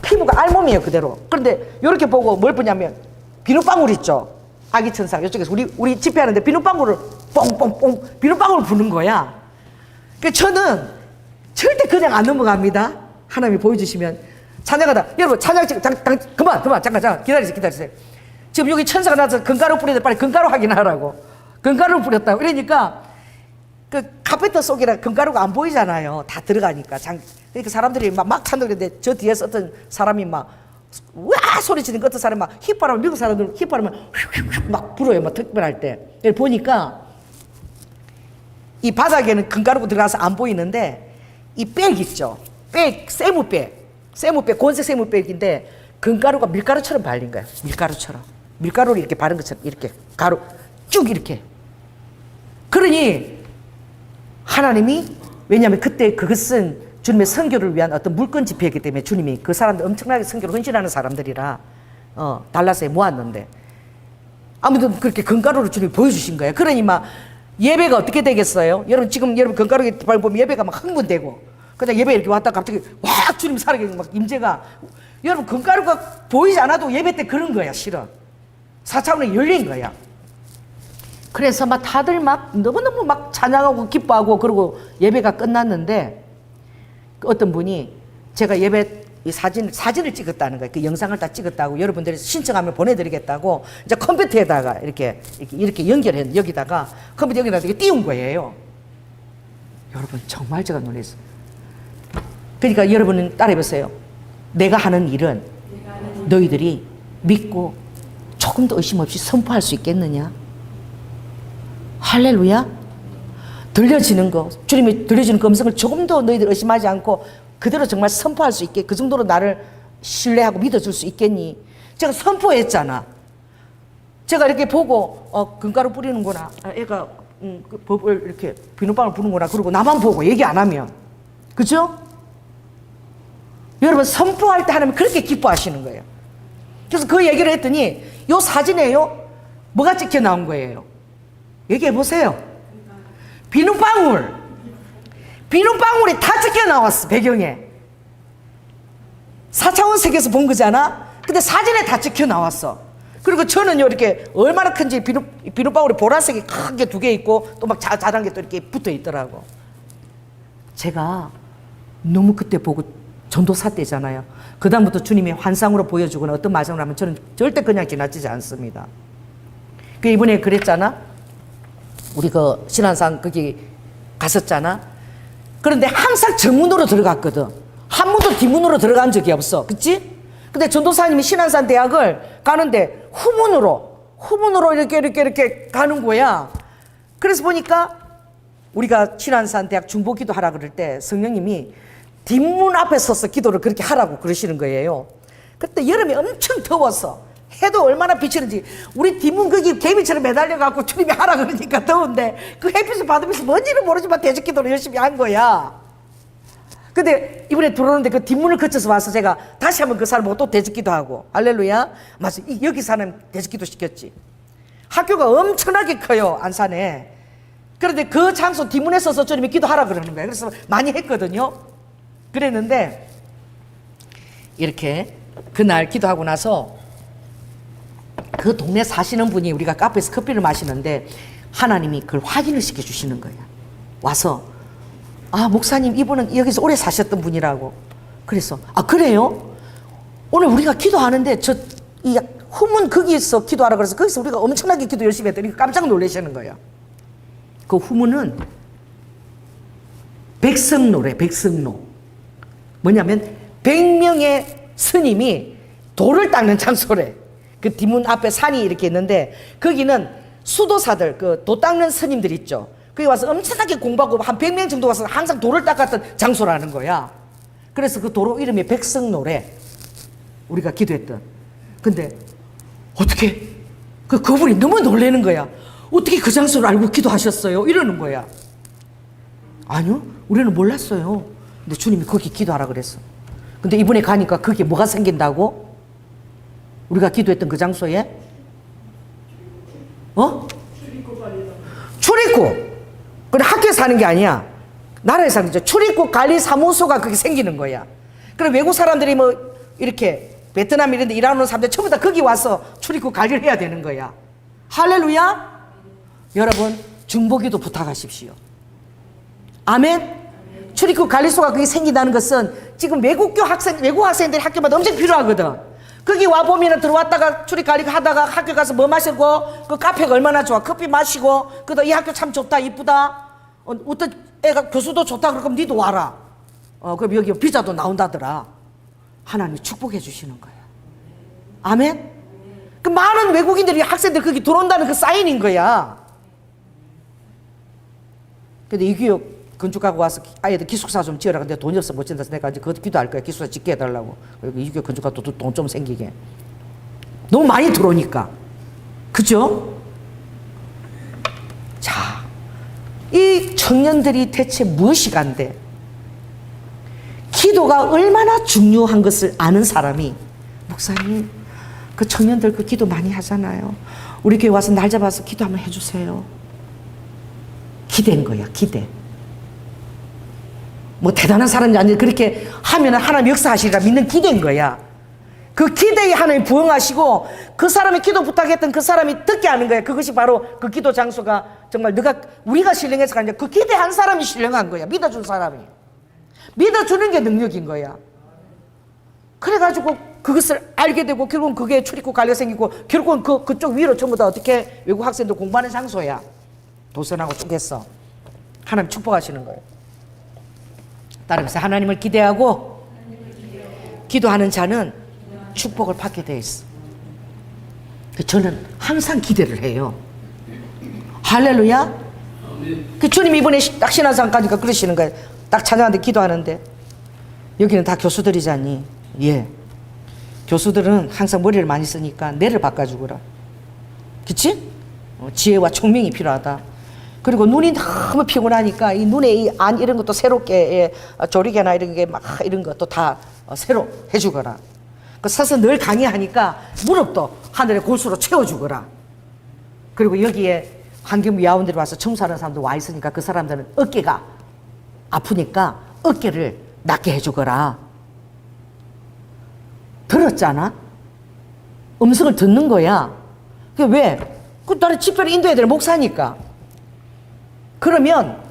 피부가 알몸이에요, 그대로. 그런데 이렇게 보고 뭘 보냐면 비눗방울 있죠. 아기 천사 이쪽에서 우리 집회하는데 비눗방울을 뽕뽕뽕 비눗방울을 부는 거야. 그러니까 저는 절대 그냥 안 넘어갑니다. 하나님이 보여주시면 찬양하다. 여러분 찬양 그만 잠깐 기다리세요. 지금 여기 천사가 나서 금가루 뿌리는데 빨리 금가루 확인하라고. 금가루를 뿌렸다고. 이러니까 그 카페트 속이라 금가루가 안 보이잖아요. 다 들어가니까. 그러니까 사람들이 막 찬양하는데 저 뒤에서 어떤 사람이 막 와 소리치는 어떤 사람이 막 휘바람, 미국 사람들 휘바람을 휙휙 막 불어요. 막 특별할 때. 보니까 이 바닥에는 금가루가 들어가서 안 보이는데 이 백 있죠. 세무백, 곤색 세무백인데 금가루가 밀가루처럼 발린 거야. 밀가루를 이렇게 바른 것처럼 이렇게 가루 쭉 이렇게. 그러니 하나님이 왜냐하면 그때 그것은 주님의 선교를 위한 어떤 물건 집회이기 때문에 주님이 그 사람들 엄청나게 선교를 헌신하는 사람들이라 달라스에 모았는데 아무튼 그렇게 금가루를 주님이 보여주신 거예요. 그러니 막 예배가 어떻게 되겠어요? 여러분 금가루 보면 예배가 막 흥분되고 그다음 예배 이렇게 왔다 갑자기 와 주님 살아계신 막 임재가 여러분 금가루가 보이지 않아도 예배 때 그런 거야. 실은 4차원이 열린 거야. 그래서 막 다들 막 너무너무 막 찬양하고 기뻐하고 그러고 예배가 끝났는데 어떤 분이 제가 예배 사진을 찍었다는 거예요. 그 영상을 다 찍었다고 여러분들이 신청하면 보내드리겠다고 이제 컴퓨터에다가 이렇게 연결해 여기다가 컴퓨터 여기다가 이렇게 띄운 거예요. 여러분 정말 제가 놀랐어요. 그러니까 여러분은 따라해보세요. 내가 하는 일은 너희들이 믿고 조금도 의심 없이 선포할 수 있겠느냐? 할렐루야. 들려지는 거, 주님이 들려주는 그 음성을 조금도 너희들 의심하지 않고 그대로 정말 선포할 수 있게 그 정도로 나를 신뢰하고 믿어줄 수 있겠니? 제가 선포했잖아. 제가 이렇게 보고 금가루 뿌리는구나. 애가 그 법을 이렇게 비눗방울 부는구나. 그러고 나만 보고 얘기 안 하면 그죠? 여러분 선포할 때 하나님 그렇게 기뻐하시는 거예요. 그래서 그 얘기를 했더니 요 사진에요 뭐가 찍혀 나온 거예요? 얘기해 보세요. 비눗방울이 다 찍혀 나왔어. 배경에 4차원 세계에서 본 거잖아. 근데 사진에 다 찍혀 나왔어. 그리고 저는요 이렇게 얼마나 큰지 비눗방울이 보라색이 크게 2개 있고 또 막 자잘한 게 또 이렇게 붙어 있더라고. 제가 너무 그때 보고 전도사 때잖아요. 그 다음부터 주님이 환상으로 보여주거나 어떤 말씀을 하면 저는 절대 그냥 지나치지 않습니다. 그 이번에 그랬잖아. 우리 그 신안산 거기 갔었잖아. 그런데 항상 정문으로 들어갔거든. 한 번도 뒷문으로 들어간 적이 없어. 그치? 근데 전도사님이 신안산 대학을 가는데 후문으로 이렇게 가는 거야. 그래서 보니까 우리가 신안산 대학 중보기도 하라 그럴 때 성령님이 뒷문 앞에 서서 기도를 그렇게 하라고 그러시는 거예요. 그때 여름이 엄청 더웠어. 해도 얼마나 비치는지. 우리 뒷문 거기 개미처럼 매달려갖고 주님이 하라 그러니까 더운데 그 햇빛을 받으면서 뭔지는 모르지만 대적기도를 열심히 한 거야. 근데 이번에 들어오는데 그 뒷문을 거쳐서 와서 제가 다시 한번 그 사람하고 또 대적기도 하고. 할렐루야. 맞아. 여기 사람 대적기도 시켰지. 학교가 엄청나게 커요. 안산에. 그런데 그 장소 뒷문에 서서 주님이 기도하라 그러는 거예요. 그래서 많이 했거든요. 그랬는데 이렇게 그날 기도하고 나서 그 동네 사시는 분이 우리가 카페에서 커피를 마시는데 하나님이 그걸 확인을 시켜주시는 거야. 와서 아 목사님 이분은 여기서 오래 사셨던 분이라고. 그래서 아 그래요? 오늘 우리가 기도하는데 저 이 후문 거기서 기도하라 그래서 거기서 우리가 엄청나게 기도 열심히 했더니 깜짝 놀라시는 거예요. 그 후문은 백성로래. 백성로 뭐냐면 100명의 스님이 돌을 닦는 장소래. 그 뒷문 앞에 산이 이렇게 있는데 거기는 수도사들 그 도 닦는 스님들 있죠. 거기 와서 엄청나게 공부하고 한 100명 정도 와서 항상 돌을 닦았던 장소라는 거야. 그래서 그 도로 이름이 백성로래. 우리가 기도했던. 근데 어떻게 그분이 너무 놀라는 거야. 어떻게 그 장소를 알고 기도하셨어요? 이러는 거야. 아니요 우리는 몰랐어요. 근데 주님이 거기 기도하라 그랬어. 근데 이번에 가니까 거기에 뭐가 생긴다고? 우리가 기도했던 그 장소에 출입국. 그래 학교에서 하는 게 아니야. 나라에서 하는 거죠. 출입국 관리 사무소가 그게 생기는 거야. 그럼 외국 사람들이 뭐 이렇게 베트남 이런 데 일하는 사람들 전부 다 거기 와서 출입국 관리를 해야 되는 거야. 할렐루야. 여러분 중보기도 부탁하십시오. 아멘. 출입국 관리소가 그게 생긴다는 것은 지금 외국 학생들이 학교마다 엄청 필요하거든. 거기 와보면 들어왔다가 출입 관리 하다가 학교 가서 뭐 마시고 그 카페가 얼마나 좋아. 커피 마시고 그다 이 학교 참 좋다 이쁘다. 어떤 애가 교수도 좋다 그러면 니도 와라. 그럼 여기 비자도 나온다더라. 하나님이 축복해 주시는 거야. 아멘. 그 많은 외국인들이 학생들 거기 들어온다는 그 사인인 거야. 근데 이 교육 건축하고 와서 아이들 기숙사 좀 지어라. 근데 돈이 없어 못 짓는다. 내가 이제 그것도 기도할 거야. 기숙사 짓게 해달라고. 그리고 이 교육 건축하고 또 돈 좀 생기게. 너무 많이 들어오니까. 그죠? 자, 이 청년들이 대체 무엇이 간대? 기도가 얼마나 중요한 것을 아는 사람이 목사님 그 청년들 그 기도 많이 하잖아요. 우리 교회 와서 날 잡아서 기도 한번 해주세요. 기대인 거야. 기대. 뭐 대단한 사람이 아니라 그렇게 하면 하나님 역사하시리라 믿는 기대인 거야. 그 기대에 하나님 부응하시고 그 사람이 기도 부탁했던 그 사람이 듣게 하는 거야. 그것이 바로 그 기도 장소가 정말 우리가 신령해서가 아니라 그 기대한 사람이 신령한 거야. 믿어준 사람이. 믿어주는 게 능력인 거야. 그래가지고 그것을 알게 되고 결국은 그게 출입국 관리가 생기고 결국은 그쪽 위로 전부 다 어떻게 외국 학생들 공부하는 장소야. 도선하고 쭉 했어. 하나님 축복하시는 거예요. 따라서 하나님을 기대하고 기도하는 자는 축복을 받게 돼 있어. 저는 항상 기대를 해요. 할렐루야. 그 주님이 이번에 딱 신앙상 가니까 그러시는 거예요. 딱 찬양하는데 기도하는데 여기는 다 교수들이잖니. 예. 교수들은 항상 머리를 많이 쓰니까 뇌를 바꿔주거라. 그치? 지혜와 총명이 필요하다. 그리고 눈이 너무 피곤하니까 이 눈에 이 안 이런 것도 새롭게 조리개나 이런 게 막 이런 것도 다 새로 해주거라. 서서 늘 강의하니까 무릎도 하늘의 골수로 채워주거라. 그리고 여기에 환경부 야원들이 와서 청소하는 사람도 와 있으니까 그 사람들은 어깨가 아프니까 어깨를 낫게 해주거라. 들었잖아? 음성을 듣는 거야. 그게 왜? 나는 집회를 인도해야 될 목사니까. 그러면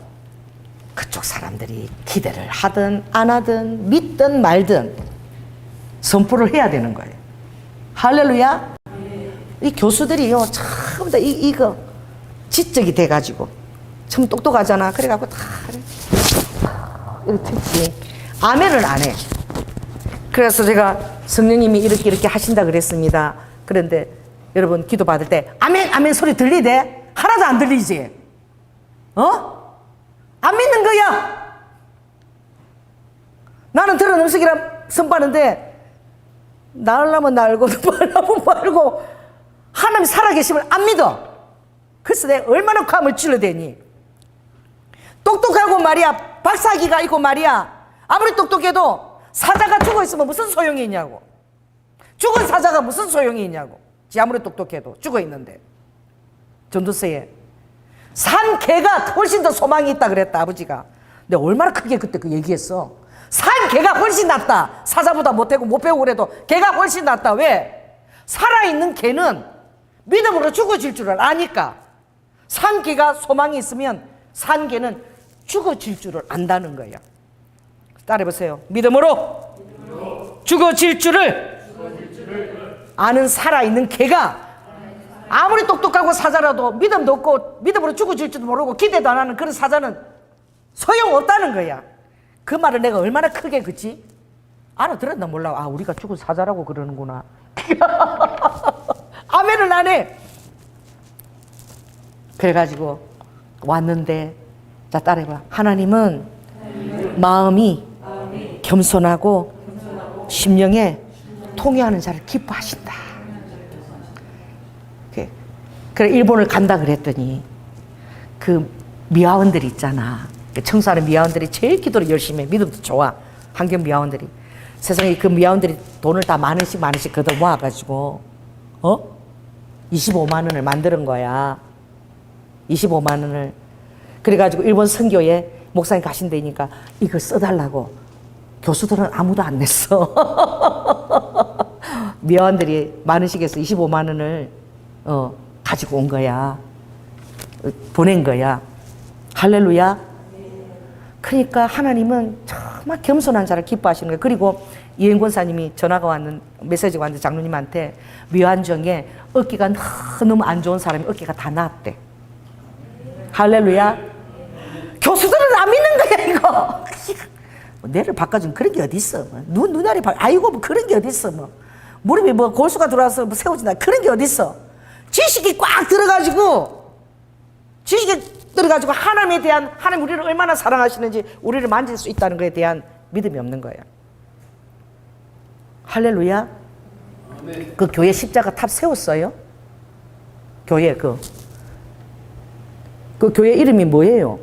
그쪽 사람들이 기대를 하든 안 하든 믿든 말든 선포를 해야 되는 거예요. 할렐루야. 이 교수들이요 전부 다 이거 지적이 돼가지고 참 똑똑하잖아. 그래갖고 다 이렇게 듣지. 아멘을 안 해. 그래서 제가 성령님이 이렇게 하신다 그랬습니다. 그런데 여러분 기도 받을 때 아멘 아멘 소리 들리대? 하나도 안 들리지? 안 믿는 거야. 나는 들은 음식이라 선포하는데 나으려면 나알고 말하면 말고 하나님 살아계심을 안 믿어. 그래서 내가 얼마나 감을 찔러대니. 똑똑하고 말이야 박사기가 있고 말이야 아무리 똑똑해도 사자가 죽어있으면 무슨 소용이 있냐고. 죽은 사자가 무슨 소용이 있냐고. 지 아무리 똑똑해도 죽어있는데. 전도서에 산 개가 훨씬 더 소망이 있다 그랬다 아버지가. 근데 얼마나 크게 그때 그 얘기했어. 산 개가 훨씬 낫다. 사자보다 못하고 못 배우고 그래도 개가 훨씬 낫다. 왜? 살아있는 개는 믿음으로 죽어질 줄을 아니까. 산 개가 소망이 있으면 산 개는 죽어질 줄을 안다는 거야. 따라해보세요. 믿음으로 죽어질 줄을 아는 살아있는 개가 아무리 똑똑하고 사자라도 믿음도 없고 믿음으로 죽어질 줄도 모르고 기대도 안 하는 그런 사자는 소용없다는 거야. 그 말을 내가 얼마나 크게 그치? 알아들었나 몰라. 아 우리가 죽은 사자라고 그러는구나. 아멘을 안 해. 그래가지고 왔는데 자 따라해봐. 하나님은 마음이 겸손하고 심령에 통회하는 자를 기뻐하신다. 그래 일본을 간다 그랬더니 그 미화원들 있잖아. 청소하는 미화원들이 제일 기도를 열심히 해. 믿음도 좋아. 환경 미화원들이. 세상에 그 미화원들이 돈을 다 만 원씩 걷어 모아가지고 25만 원을 만드는 거야. 25만 원을. 그래가지고 일본 선교에 목사님 가신다니까 이걸 써달라고. 교수들은 아무도 안 냈어. 미화원들이 만 원씩에서 25만 원을 가지고 온 거야. 보낸 거야. 할렐루야. 그러니까 하나님은 정말 겸손한 자를 기뻐하시는 거예요. 그리고 이행 권사님이 전화가 왔는 메시지가 왔는데 장로님한테 위안정에 어깨가 너무 안 좋은 사람이 어깨가 다 나았대. 할렐루야. 교수들은 안 믿는 거야 이거. 뇌를 바꿔준 그런 게 어디 있어. 눈알이 아이고 뭐 그런 게 어디 있어. 뭐 무릎이 뭐 골수가 들어와서 뭐 세워진다 그런 게 어디 있어. 지식이 꽉 들어가지고 하나님에 대한 하나님 우리를 얼마나 사랑하시는지 우리를 만질 수 있다는 것에 대한 믿음이 없는 거예요. 할렐루야. 그 교회 십자가 탑 세웠어요? 교회 그 교회 이름이 뭐예요?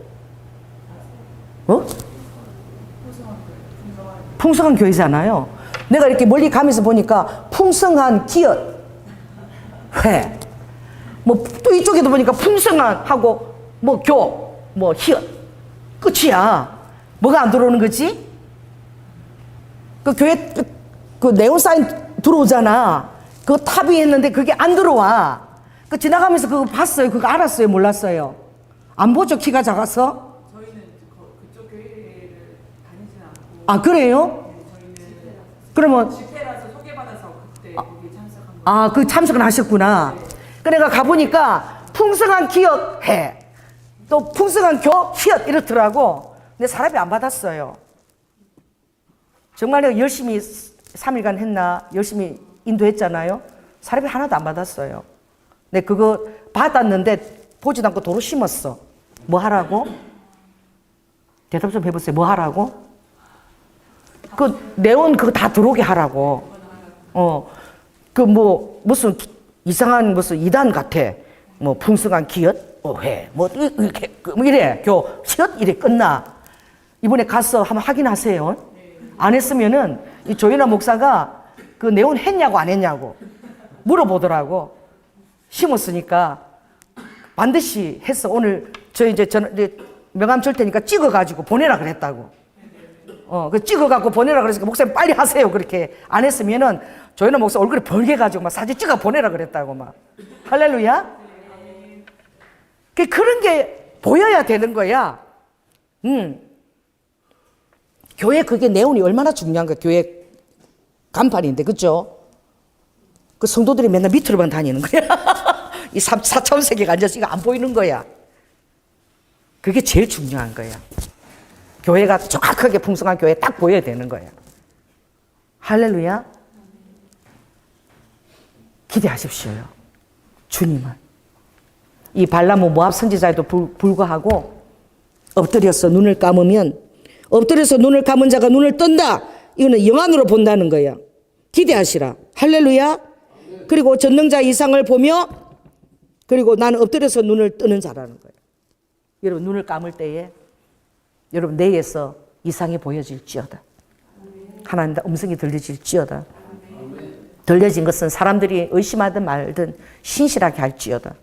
풍성한 교회잖아요. 내가 이렇게 멀리 가면서 보니까 풍성한 기업 회 뭐 또 이쪽에도 보니까 풍성한 하고 뭐 희엇 끝이야. 뭐가 안 들어오는 거지? 그 교회 그 네온 사인 들어오잖아. 그거 탑이 했는데 그게 안 들어와. 그 지나가면서 그거 봤어요? 그거 알았어요? 몰랐어요? 안 보죠? 키가 작아서? 저희는 그쪽 교회를 다니진 않고. 아 그래요? 저희는 그러면 집회라서 소개받아서 그때 거기 참석한 거. 그 참석을 하셨구나. 그러니까 가보니까 풍성한 기업 해. 또 풍성한 희엇 이렇더라고. 근데 사람이 안 받았어요. 정말 내가 열심히 3일간 했나 열심히 인도했잖아요. 사람이 하나도 안 받았어요. 근데 그거 받았는데 보지도 않고 도로 심었어. 뭐 하라고? 대답 좀 해보세요. 뭐 하라고? 그 네온 그거 다 들어오게 하라고. 그 뭐 무슨 이상한 무슨 이단 같아. 뭐 풍성한 기엇 회 뭐 이렇게 뭐 이래 시엇 이래 끝나. 이번에 가서 한번 확인하세요. 안 했으면은 이 조윤아 목사가 그 네온 했냐고 안 했냐고 물어보더라고. 심었으니까 반드시 했어. 오늘 저 이제 명함 줄 테니까 찍어가지고 보내라 그랬다고. 그 찍어갖고 보내라 그랬으니까 목사님 빨리 하세요. 그렇게 안 했으면은 조윤아 목사 얼굴이 벌게가지고 막 사진 찍어 보내라 그랬다고 막. 할렐루야. 그런 게 보여야 되는 거야. 교회 그게 네온이 얼마나 중요한 거야. 교회 간판인데, 그죠? 그 성도들이 맨날 밑으로만 다니는 거야. 이 4차원 세계가 앉아서 이거 안 보이는 거야. 그게 제일 중요한 거야. 교회가 정확하게 풍성한 교회 딱 보여야 되는 거야. 할렐루야. 기대하십시오요. 주님은. 이 발람은 모압 선지자에도 불구하고 엎드려서 눈을 감으면, 엎드려서 눈을 감은 자가 눈을 뜬다. 이거는 영안으로 본다는 거야. 기대하시라. 할렐루야. 그리고 전능자 이상을 보며, 그리고 나는 엎드려서 눈을 뜨는 자라는 거예요. 여러분 눈을 감을 때에 여러분 내에서 이상이 보여질지어다. 하나님 음성이 들려질지어다. 들려진 것은 사람들이 의심하든 말든 신실하게 할지어다.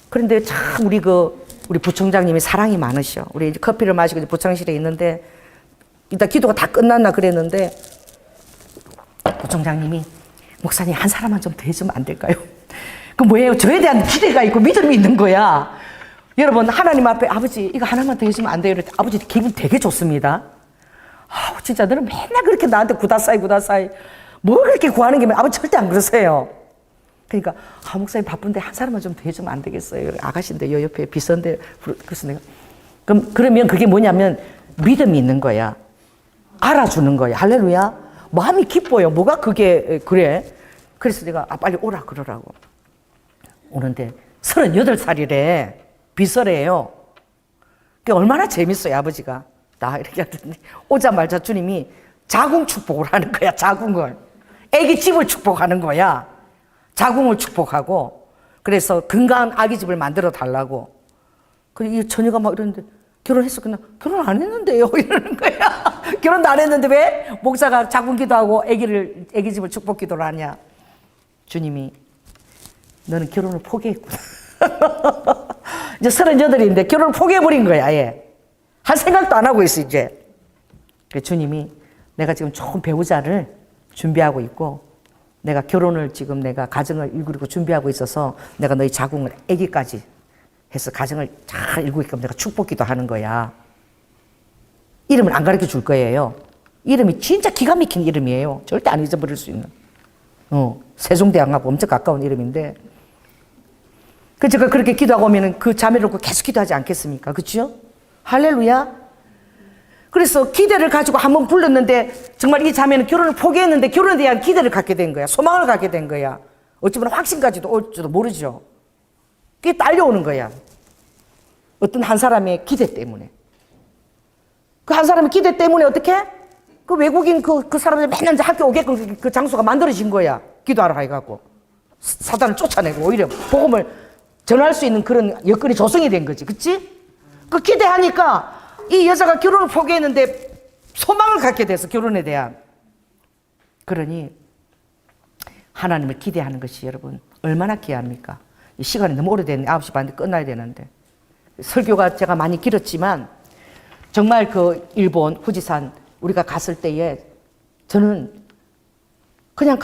그런데 참 우리 부총장님이 사랑이 많으셔. 우리 이제 커피를 마시고 부총실에 있는데 일단 기도가 다 끝났나 그랬는데 부총장님이 목사님 한 사람만 좀 더 해주면 안 될까요? 그 뭐예요? 저에 대한 기대가 있고 믿음이 있는 거야. 여러분 하나님 앞에 아버지 이거 하나만 더 해주면 안 돼요? 이럴 때 아버지 기분 되게 좋습니다. 진짜 너는 맨날 그렇게 나한테 구다사이 뭐 그렇게 구하는 게 아버지 절대 안 그러세요. 그러니까 목사님 바쁜데 한 사람만 좀 더 해주면 안 되겠어요? 아가씨인데 요 옆에 비서인데 그래서 내가 그러면 그게 뭐냐면 믿음이 있는 거야. 알아주는 거야. 할렐루야. 마음이 기뻐요. 뭐가 그게 그래? 그래서 내가 빨리 오라 그러라고. 오는데 38살이래. 비서래요. 그게 얼마나 재밌어요. 아버지가. 나 이렇게 하더니 오자마자 주님이 자궁 축복을 하는 거야. 자궁을. 애기 집을 축복하는 거야. 자궁을 축복하고. 그래서 건강한 아기 집을 만들어 달라고. 그리고 이 처녀가 막 이러는데 결혼했어? 그냥 결혼 안 했는데요. 이러는 거야. 결혼도 안 했는데 왜 목사가 자궁 기도하고 애기 집을 축복 기도를 하냐. 주님이 너는 결혼을 포기했구나. 이제 38인데 결혼을 포기해버린 거야. 아예. 할 생각도 안 하고 있어 이제. 그래서 주님이 내가 지금 좋은 배우자를 준비하고 있고 내가 결혼을 지금 내가 가정을 이루고 준비하고 있어서 내가 너희 자궁을 아기까지 해서 가정을 잘 이루고 있게끔 내가 축복기도 하는 거야. 이름을 안 가르쳐 줄 거예요. 이름이 진짜 기가 막힌 이름이에요. 절대 안 잊어버릴 수 있는. 세종대왕하고 엄청 가까운 이름인데. 그래서 제가 그렇게 기도하고 오면 그 자매를 놓고 계속 기도하지 않겠습니까? 그렇죠? 할렐루야. 그래서 기대를 가지고 한번 불렀는데 정말 이 자매는 결혼을 포기했는데 결혼에 대한 기대를 갖게 된 거야. 소망을 갖게 된 거야. 어찌 보면 확신까지도 올지도 모르죠. 그게 딸려오는 거야. 어떤 한 사람의 기대 때문에. 그 한 사람의 기대 때문에 어떻게? 그 외국인 그 사람들 맨날 이제 학교 오게끔 그 장소가 만들어진 거야. 기도하러 가갖고. 사단을 쫓아내고 오히려 복음을 전할 수 있는 그런 여건이 조성이 된 거지. 그치? 그 기대하니까 이 여자가 결혼을 포기했는데 소망을 갖게 돼서 결혼에 대한. 그러니 하나님을 기대하는 것이 여러분 얼마나 귀합니까? 이 시간이 너무 오래됐네. 9시 반에 끝나야 되는데. 설교가 제가 많이 길었지만 정말 그 일본 후지산 우리가 갔을 때에 저는 그냥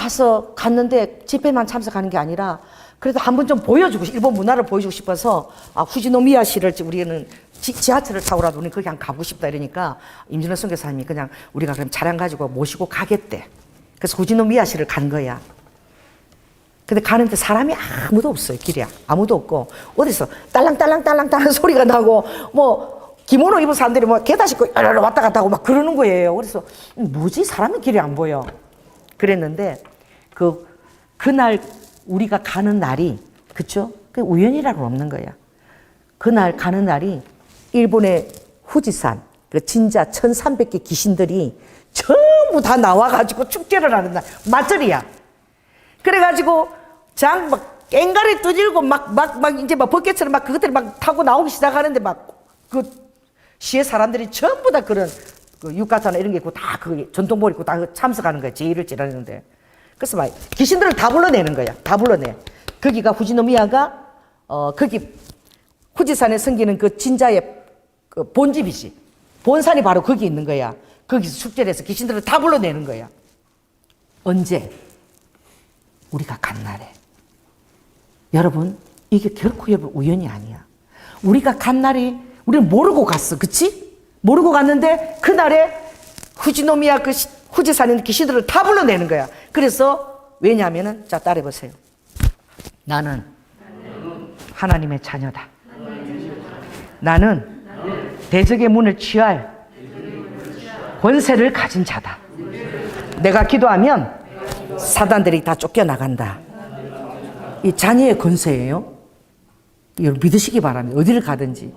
갔는데 집회만 참석하는 게 아니라 그래도 한번 좀 보여주고 일본 문화를 보여주고 싶어서 후지노미야시를 우리는 지하철을 타고라도 우리는 거기 한번 가보고 싶다 이러니까 임진호 선교사님이 그냥 우리가 그럼 차량 가지고 모시고 가겠대. 그래서 후지노미야시를 간 거야. 근데 가는데 사람이 아무도 없어요. 길에 아무도 없고 어디서 딸랑딸랑딸랑딸랑 소리가 나고 뭐 기모노 입은 사람들이 뭐 게다 싣고 왔다 갔다 하고 막 그러는 거예요. 그래서 뭐지 사람이 길에 안 보여. 그랬는데 그날 우리가 가는 날이 그쵸? 그 우연이라고는 없는 거야. 그날 가는 날이 일본의 후지산 그 진짜 1300개 귀신들이 전부 다 나와가지고 축제를 하는 날 맞절이야. 그래가지고 막 깽가리 두질고 막 이제 막 버켓처럼 막 그것들이 막 타고 나오기 시작하는데 막 그 시의 사람들이 전부 다 그런 그 유카타나 이런 게 있고 다 그 전통복 입고 다 참석하는 거야. 제의를 지내는데. 그래서 막 귀신들을 다 불러내는 거야. 다 불러내. 거기가 후지노미야가 거기 후지산에 섬기는 그 진자의 그 본집이지. 본산이 바로 거기 있는 거야. 거기서 축제를 해서 귀신들을 다 불러내는 거야. 언제? 우리가 간 날에. 여러분, 이게 결코 여러분 우연이 아니야. 우리가 간 날이 우리는 모르고 갔어. 그치? 모르고 갔는데 그날에 후지노미야 그 후지산에 있는 귀신들을 다 불러내는 거야. 그래서 왜냐하면은 자 따라해보세요. 나는 하나님의 자녀다. 나는 대적의 문을 취할 권세를 가진 자다. 내가 기도하면 사단들이 다 쫓겨나간다. 이 자녀의 권세예요. 여러분 믿으시기 바랍니다. 어디를 가든지.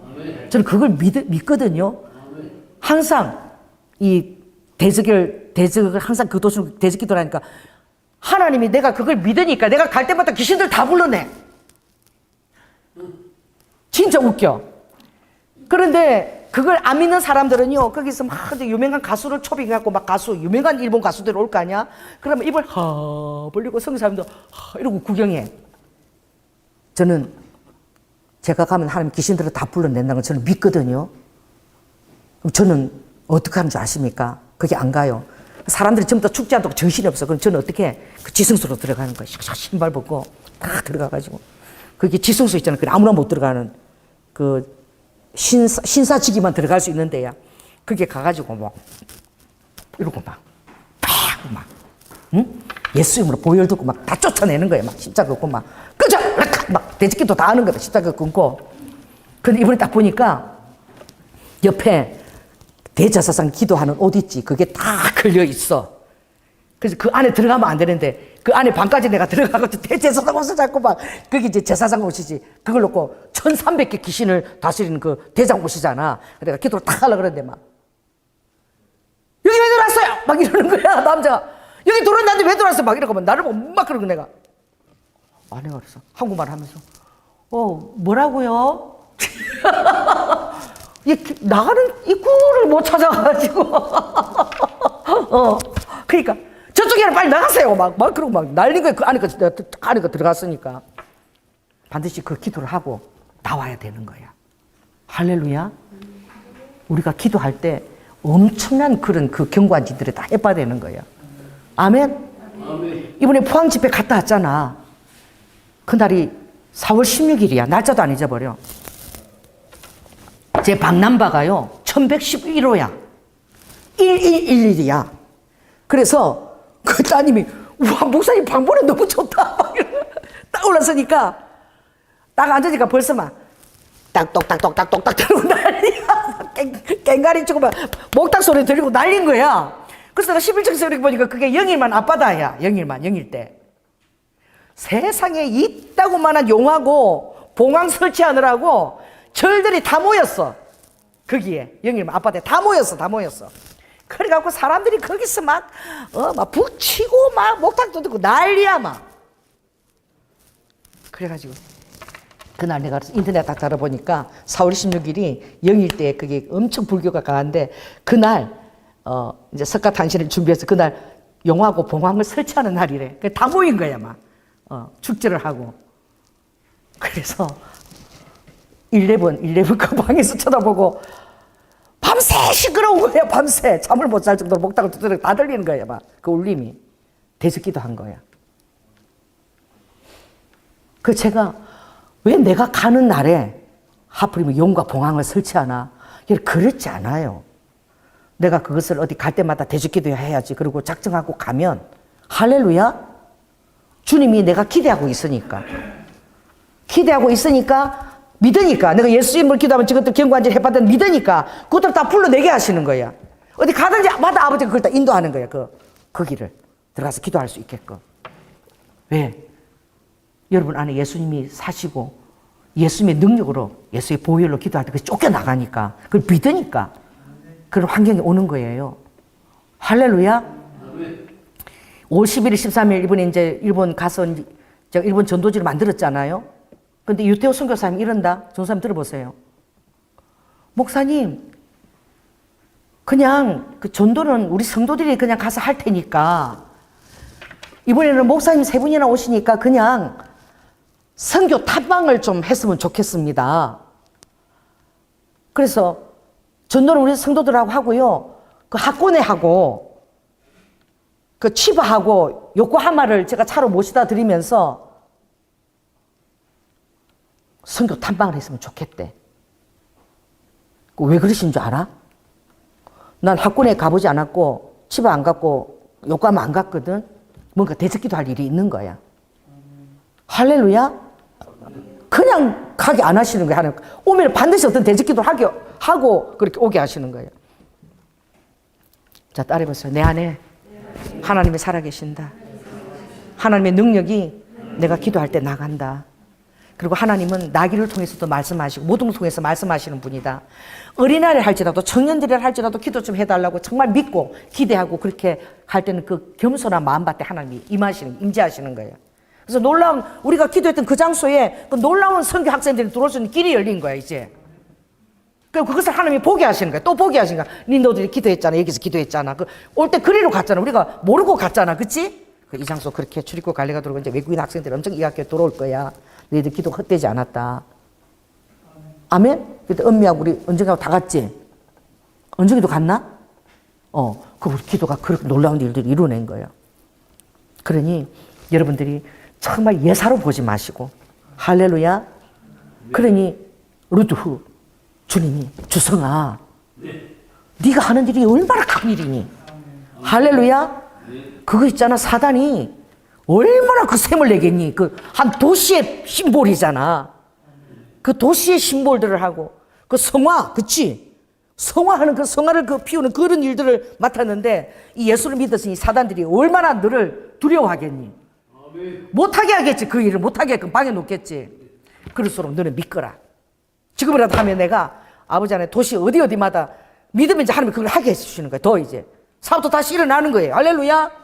저는 그걸 믿거든요. 항상 이 대적을 항상 그 도시로 대적 기도하니까 하나님이 내가 그걸 믿으니까 내가 갈 때마다 귀신들 다 불러내. 진짜 웃겨. 그런데 그걸 안 믿는 사람들은요, 거기서 막 유명한 가수를 초빙해갖고 막 유명한 일본 가수들 올 거 아니야? 그러면 입을 벌리고 성경 사람도 이러고 구경해. 저는 제가 가면 하나님 귀신들을 다 불러낸다는 걸 저는 믿거든요. 그럼 저는 어떻게 하는 줄 아십니까? 거기 안 가요. 사람들이 전부 다 축제 한다고 정신이 없어. 그럼 저는 어떻게 해? 그 지성소로 들어가는 거야. 신발 벗고 딱 들어가가지고. 그게 지성소 있잖아요. 그 아무나 못 들어가는 그 신사직이만 들어갈 수 있는 데야. 그게 가가지고 뭐 이러고 막 응? 예수 이름으로 보혈 듣고 막 다 쫓아내는 거야. 막 십자가 긋고 막 끄져! 막 대적기도 다 하는 거야. 십자가 긋고. 근데 이번에 딱 보니까 옆에 대제사장 기도하는 옷 있지. 그게 다 걸려 있어. 그래서 그 안에 들어가면 안 되는데 그 안에 방까지 내가 들어가가지고 대제사장 옷을 잡고 막 그게 이제 제사장 옷이지. 그걸 놓고 1300개 귀신을 다스리는 그 대장 옷이잖아. 내가 기도를 딱 하려고 그러는데 막 여기 왜 들어왔어요? 막 이러는 거야. 남자가 여기 들어왔는데 왜 들어왔어? 막 이러고 나를 보고 막 그러고 내가 아내가 그랬어. 한국말 하면서 뭐라고요? 나가는 입구를 못 찾아가지고 그러니까 저쪽에는 빨리 나가세요. 막 그러고 막 난린 거예요. 그 안에 들어갔으니까 반드시 그 기도를 하고 나와야 되는 거야. 할렐루야. 우리가 기도할 때 엄청난 그런 그 견고한 짓들을 다 해봐야 되는 거야. 아멘. 이번에 포항 집회 갔다 왔잖아. 그날이 4월 16일이야. 날짜도 안 잊어버려. 제 방남바가요 1111호야. 1111이야. 그래서 그 따님이 우와 목사님 방번에 너무 좋다. 딱 올라서니까 딱 앉으니까 벌써 막 딱똑딱똑딱똑딱 들고 난리야. 깽가리 치고 막 목탁 소리 들리고 난린 거야. 그래서 내가 11층 소리 보니까 그게 영일만 앞바다야. 영일 때. 세상에 있다고만한 용하고 봉황 설치하느라고 절들이 다 모였어. 거기에 영일만 앞바다에 다 모였어. 그래갖고 사람들이 거기서 막 북치고 막 목탁도 듣고 난리야 막. 그래가지고 그날 내가 인터넷 딱 달아보니까 4월 16일이 영일 때 그게 엄청 불교가 강한데 그날 이제 석가탄신을 준비해서 그날 용하고 봉황을 설치하는 날이래. 다 모인 거야 막. 축제를 하고. 그래서 11 그 방에서 쳐다보고 밤새 시끄러운 거야. 밤새 잠을 못 잘 정도로 목탁을 두드리고 다 들리는 거야 막. 그 울림이 대적기도 한 거야. 그 제가 왜 내가 가는 날에 하필이면 용과 봉황을 설치하나? 그렇지 않아요. 내가 그것을 어디 갈 때마다 대적기도 해야지. 그리고 작정하고 가면 할렐루야. 주님이 내가 기대하고 있으니까 믿으니까 내가 예수 이름으로 기도하면 저것들 경관질 해봤던 믿으니까 그것들 다 불러내게 하시는 거야. 어디 가든지 마다 아버지가 그걸 다 인도하는 거야. 그 길을 들어가서 기도할 수 있게끔. 왜? 여러분 안에 예수님이 사시고 예수님의 능력으로 예수의 보혈로 기도할 때 그게 쫓겨나가니까 그걸 믿으니까 그런 환경이 오는 거예요. 할렐루야. 5월 11일, 13일 이번에 이제 일본 가서 제가 일본 전도지를 만들었잖아요. 근데 유태호 선교사님이 이런다. 전도사님 들어보세요. 목사님, 그냥 그 전도는 우리 성도들이 그냥 가서 할 테니까 이번에는 목사님 3분이나 오시니까 그냥 선교 탐방을 좀 했으면 좋겠습니다. 그래서 전도는 우리 성도들하고 하고요. 그 학고내 하고 그 치바하고 요코하마를 제가 차로 모시다 드리면서 선교 탐방을 했으면 좋겠대. 왜 그러신 줄 알아? 난 학군에 가보지 않았고 치바 안 갔고 요코하마 안 갔거든. 뭔가 대적기도 할 일이 있는 거야. 할렐루야? 그냥 가게 안 하시는 거야. 하나님. 오면 반드시 어떤 대적기도 하고 그렇게 오게 하시는 거예요. 자, 따라해보세요. 내 안에 하나님이 살아계신다. 하나님의 능력이 내가 기도할 때 나간다. 그리고 하나님은 나귀를 통해서도 말씀하시고 모든 걸 통해서 말씀하시는 분이다. 어린아이를 할지라도 청년들을 할지라도 기도 좀 해달라고 정말 믿고 기대하고 그렇게 할 때는 그 겸손한 마음밭에 하나님이 임재하시는 거예요. 그래서 놀라운 우리가 기도했던 그 장소에 그 놀라운 선교 학생들이 들어올 수 있는 길이 열린 거야 이제. 그리고 그것을 하나님이 보게 하시는 거야. 또 보게 하시는 거야. 너희들이 기도했잖아. 여기서 기도했잖아. 올 때 그리로 갔잖아. 우리가 모르고 갔잖아. 그치? 이 장소 그렇게 출입국 관리가 들어오고 이제 외국인 학생들이 엄청 이 학교에 들어올 거야. 너희들 기도 헛되지 않았다. 아멘? 그때 은미하고 우리 은정이하고 다 갔지? 은정이도 갔나? 그 우리 기도가 그렇게 놀라운 일들을 이루어낸 거예요. 그러니 여러분들이 정말 예사로 보지 마시고 할렐루야. 그러니 루드후 주님이 주성아 네가 하는 일이 얼마나 큰 일이니? 할렐루야. 그거 있잖아. 사단이 얼마나 그 셈을 내겠니? 그 한 도시의 심볼이잖아. 그 도시의 심볼들을 하고 그 성화, 그치? 성화하는 그 성화를 그 피우는 그런 일들을 맡았는데 이 예수를 믿었으니 사단들이 얼마나 너를 두려워하겠니? 못하게 하겠지. 그 일을 못하게 하게끔 방해 놓겠지. 그럴수록 너는 믿거라. 지금이라도 하면 내가 아버지 안에 도시 어디마다 믿으면 이제 하나님이 그걸 하게 해주시는 거예요. 더 이제 사업도 다시 일어나는 거예요. 할렐루야.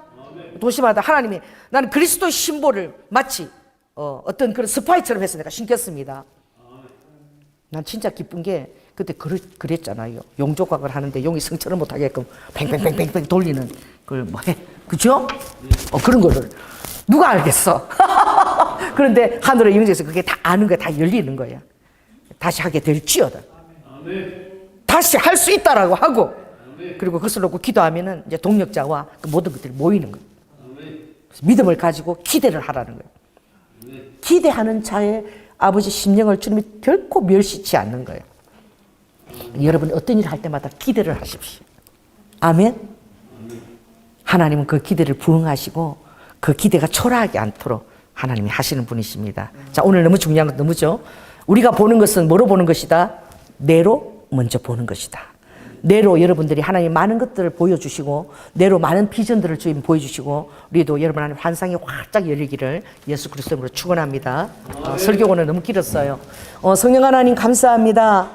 도시마다 하나님이 나는 그리스도의 심볼을 마치 어떤 그런 스파이처럼 해서 내가 신겼습니다. 난 진짜 기쁜 게 그때 그랬잖아요. 용조각을 하는데 용이 성처럼 못하게끔 팽팽팽팽 돌리는 그걸 뭐 해. 그죠? 그런 거를 누가 알겠어? 그런데 하늘의 영역에서 그게 다 아는 거야. 다 열리는 거야. 다시 하게 될지어다. 다시 할 수 있다라고 하고 그리고 그것을 놓고 기도하면은 이제 동력자와 그 모든 것들이 모이는 거예요. 믿음을 가지고 기대를 하라는 거예요. 기대하는 자의 아버지 심령을 주님이 결코 멸시치 않는 거예요. 여러분이 어떤 일을 할 때마다 기대를 하십시오. 아멘. 하나님은 그 기대를 부응하시고 그 기대가 초라하지 않도록 하나님이 하시는 분이십니다. 자, 오늘 너무 중요한 건 너무죠. 우리가 보는 것은 뭐로 보는 것이다? 뇌로 먼저 보는 것이다. 뇌로 여러분들이 하나님 많은 것들을 보여주시고 뇌로 많은 비전들을 주님 보여주시고 우리도 여러분 안에 환상이 활짝 열리기를 예수 그리스도로 축원합니다. 설교는 너무 길었어요. 성령 하나님 감사합니다.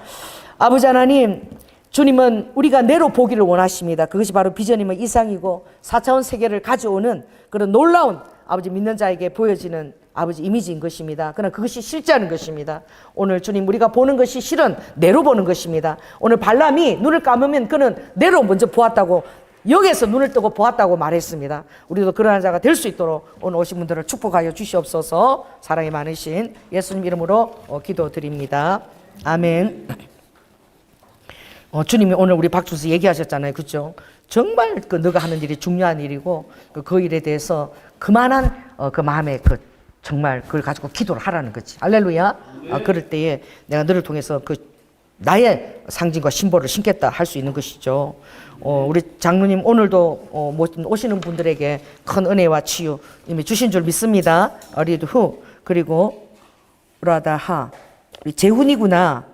아버지 하나님, 주님은 우리가 뇌로 보기를 원하십니다. 그것이 바로 비전이면 이상이고 4차원 세계를 가져오는 그런 놀라운 아버지 믿는 자에게 보여지는 아버지 이미지인 것입니다. 그러나 그것이 실제하는 것입니다. 오늘 주님 우리가 보는 것이 실은 뇌로 보는 것입니다. 오늘 발람이 눈을 감으면 그는 뇌로 먼저 보았다고 여기에서 눈을 뜨고 보았다고 말했습니다. 우리도 그러한 자가 될 수 있도록 오늘 오신 분들을 축복하여 주시옵소서. 사랑이 많으신 예수님 이름으로 기도드립니다. 아멘. 주님이 오늘 우리 박주수 얘기하셨잖아요. 그렇죠? 정말 그 너가 하는 일이 중요한 일이고 그 일에 대해서 그만한 그 마음에 정말 그걸 가지고 기도를 하라는 거지. 할렐루야. 그럴 때에 내가 너를 통해서 그 나의 상징과 심볼을 신겠다 할 수 있는 것이죠. 우리 장로님 오늘도 오시는 분들에게 큰 은혜와 치유 이미 주신 줄 믿습니다. 리드후 그리고 라다하 우리 재훈이구나.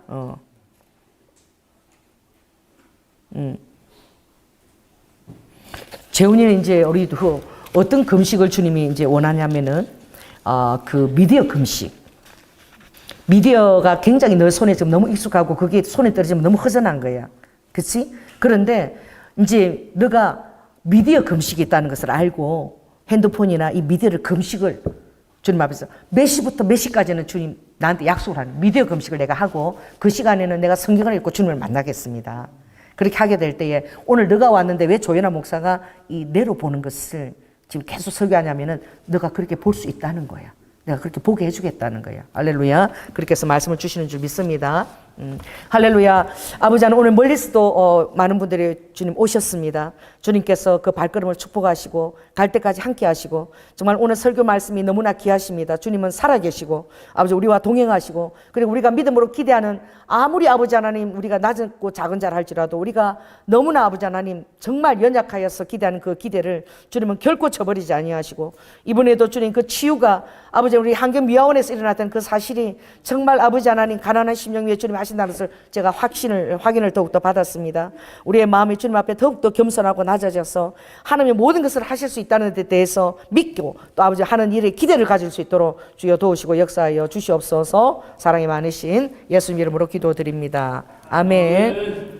재훈이는 이제 우리도 어떤 금식을 주님이 이제 원하냐면은 그 미디어 금식. 미디어가 굉장히 너 손에 지금 너무 익숙하고 그게 손에 떨어지면 너무 허전한 거야. 그치? 그런데 이제 너가 미디어 금식이 있다는 것을 알고 핸드폰이나 이 미디어를 금식을 주님 앞에서 몇 시부터 몇 시까지는 주님 나한테 약속을 하는 미디어 금식을 내가 하고 그 시간에는 내가 성경을 읽고 주님을 만나겠습니다. 그렇게 하게 될 때에 오늘 너가 왔는데 왜 조연아 목사가 이 내로 보는 것을 지금 계속 설교하냐면은 너가 그렇게 볼 수 있다는 거야. 내가 그렇게 보게 해주겠다는 거야. 할렐루야. 그렇게 해서 말씀을 주시는 줄 믿습니다. 할렐루야. 아버지 하나님, 오늘 멀리서도 많은 분들이 주님 오셨습니다. 주님께서 그 발걸음을 축복하시고 갈 때까지 함께 하시고 정말 오늘 설교 말씀이 너무나 귀하십니다. 주님은 살아계시고 아버지 우리와 동행하시고 그리고 우리가 믿음으로 기대하는 아무리 아버지 하나님 우리가 낮고 작은 자라 할지라도 우리가 너무나 아버지 하나님 정말 연약하여서 기대하는 그 기대를 주님은 결코 저버리지 아니하시고 이번에도 주님 그 치유가 아버지 우리 한경미화원에서 일어났던 그 사실이 정말 아버지 하나님 가난한 심령 위에 주님 하신다는 것을 제가 확인을 더욱더 받았습니다. 우리의 마음이 주님 앞에 더욱더 겸손하고 낮아져서 하나님의 모든 것을 하실 수 있다는 데 대해서 믿고 또 아버지 하는 일에 기대를 가질 수 있도록 주여 도우시고 역사하여 주시옵소서. 사랑이 많으신 예수님 이름으로 기도드립니다. 아멘.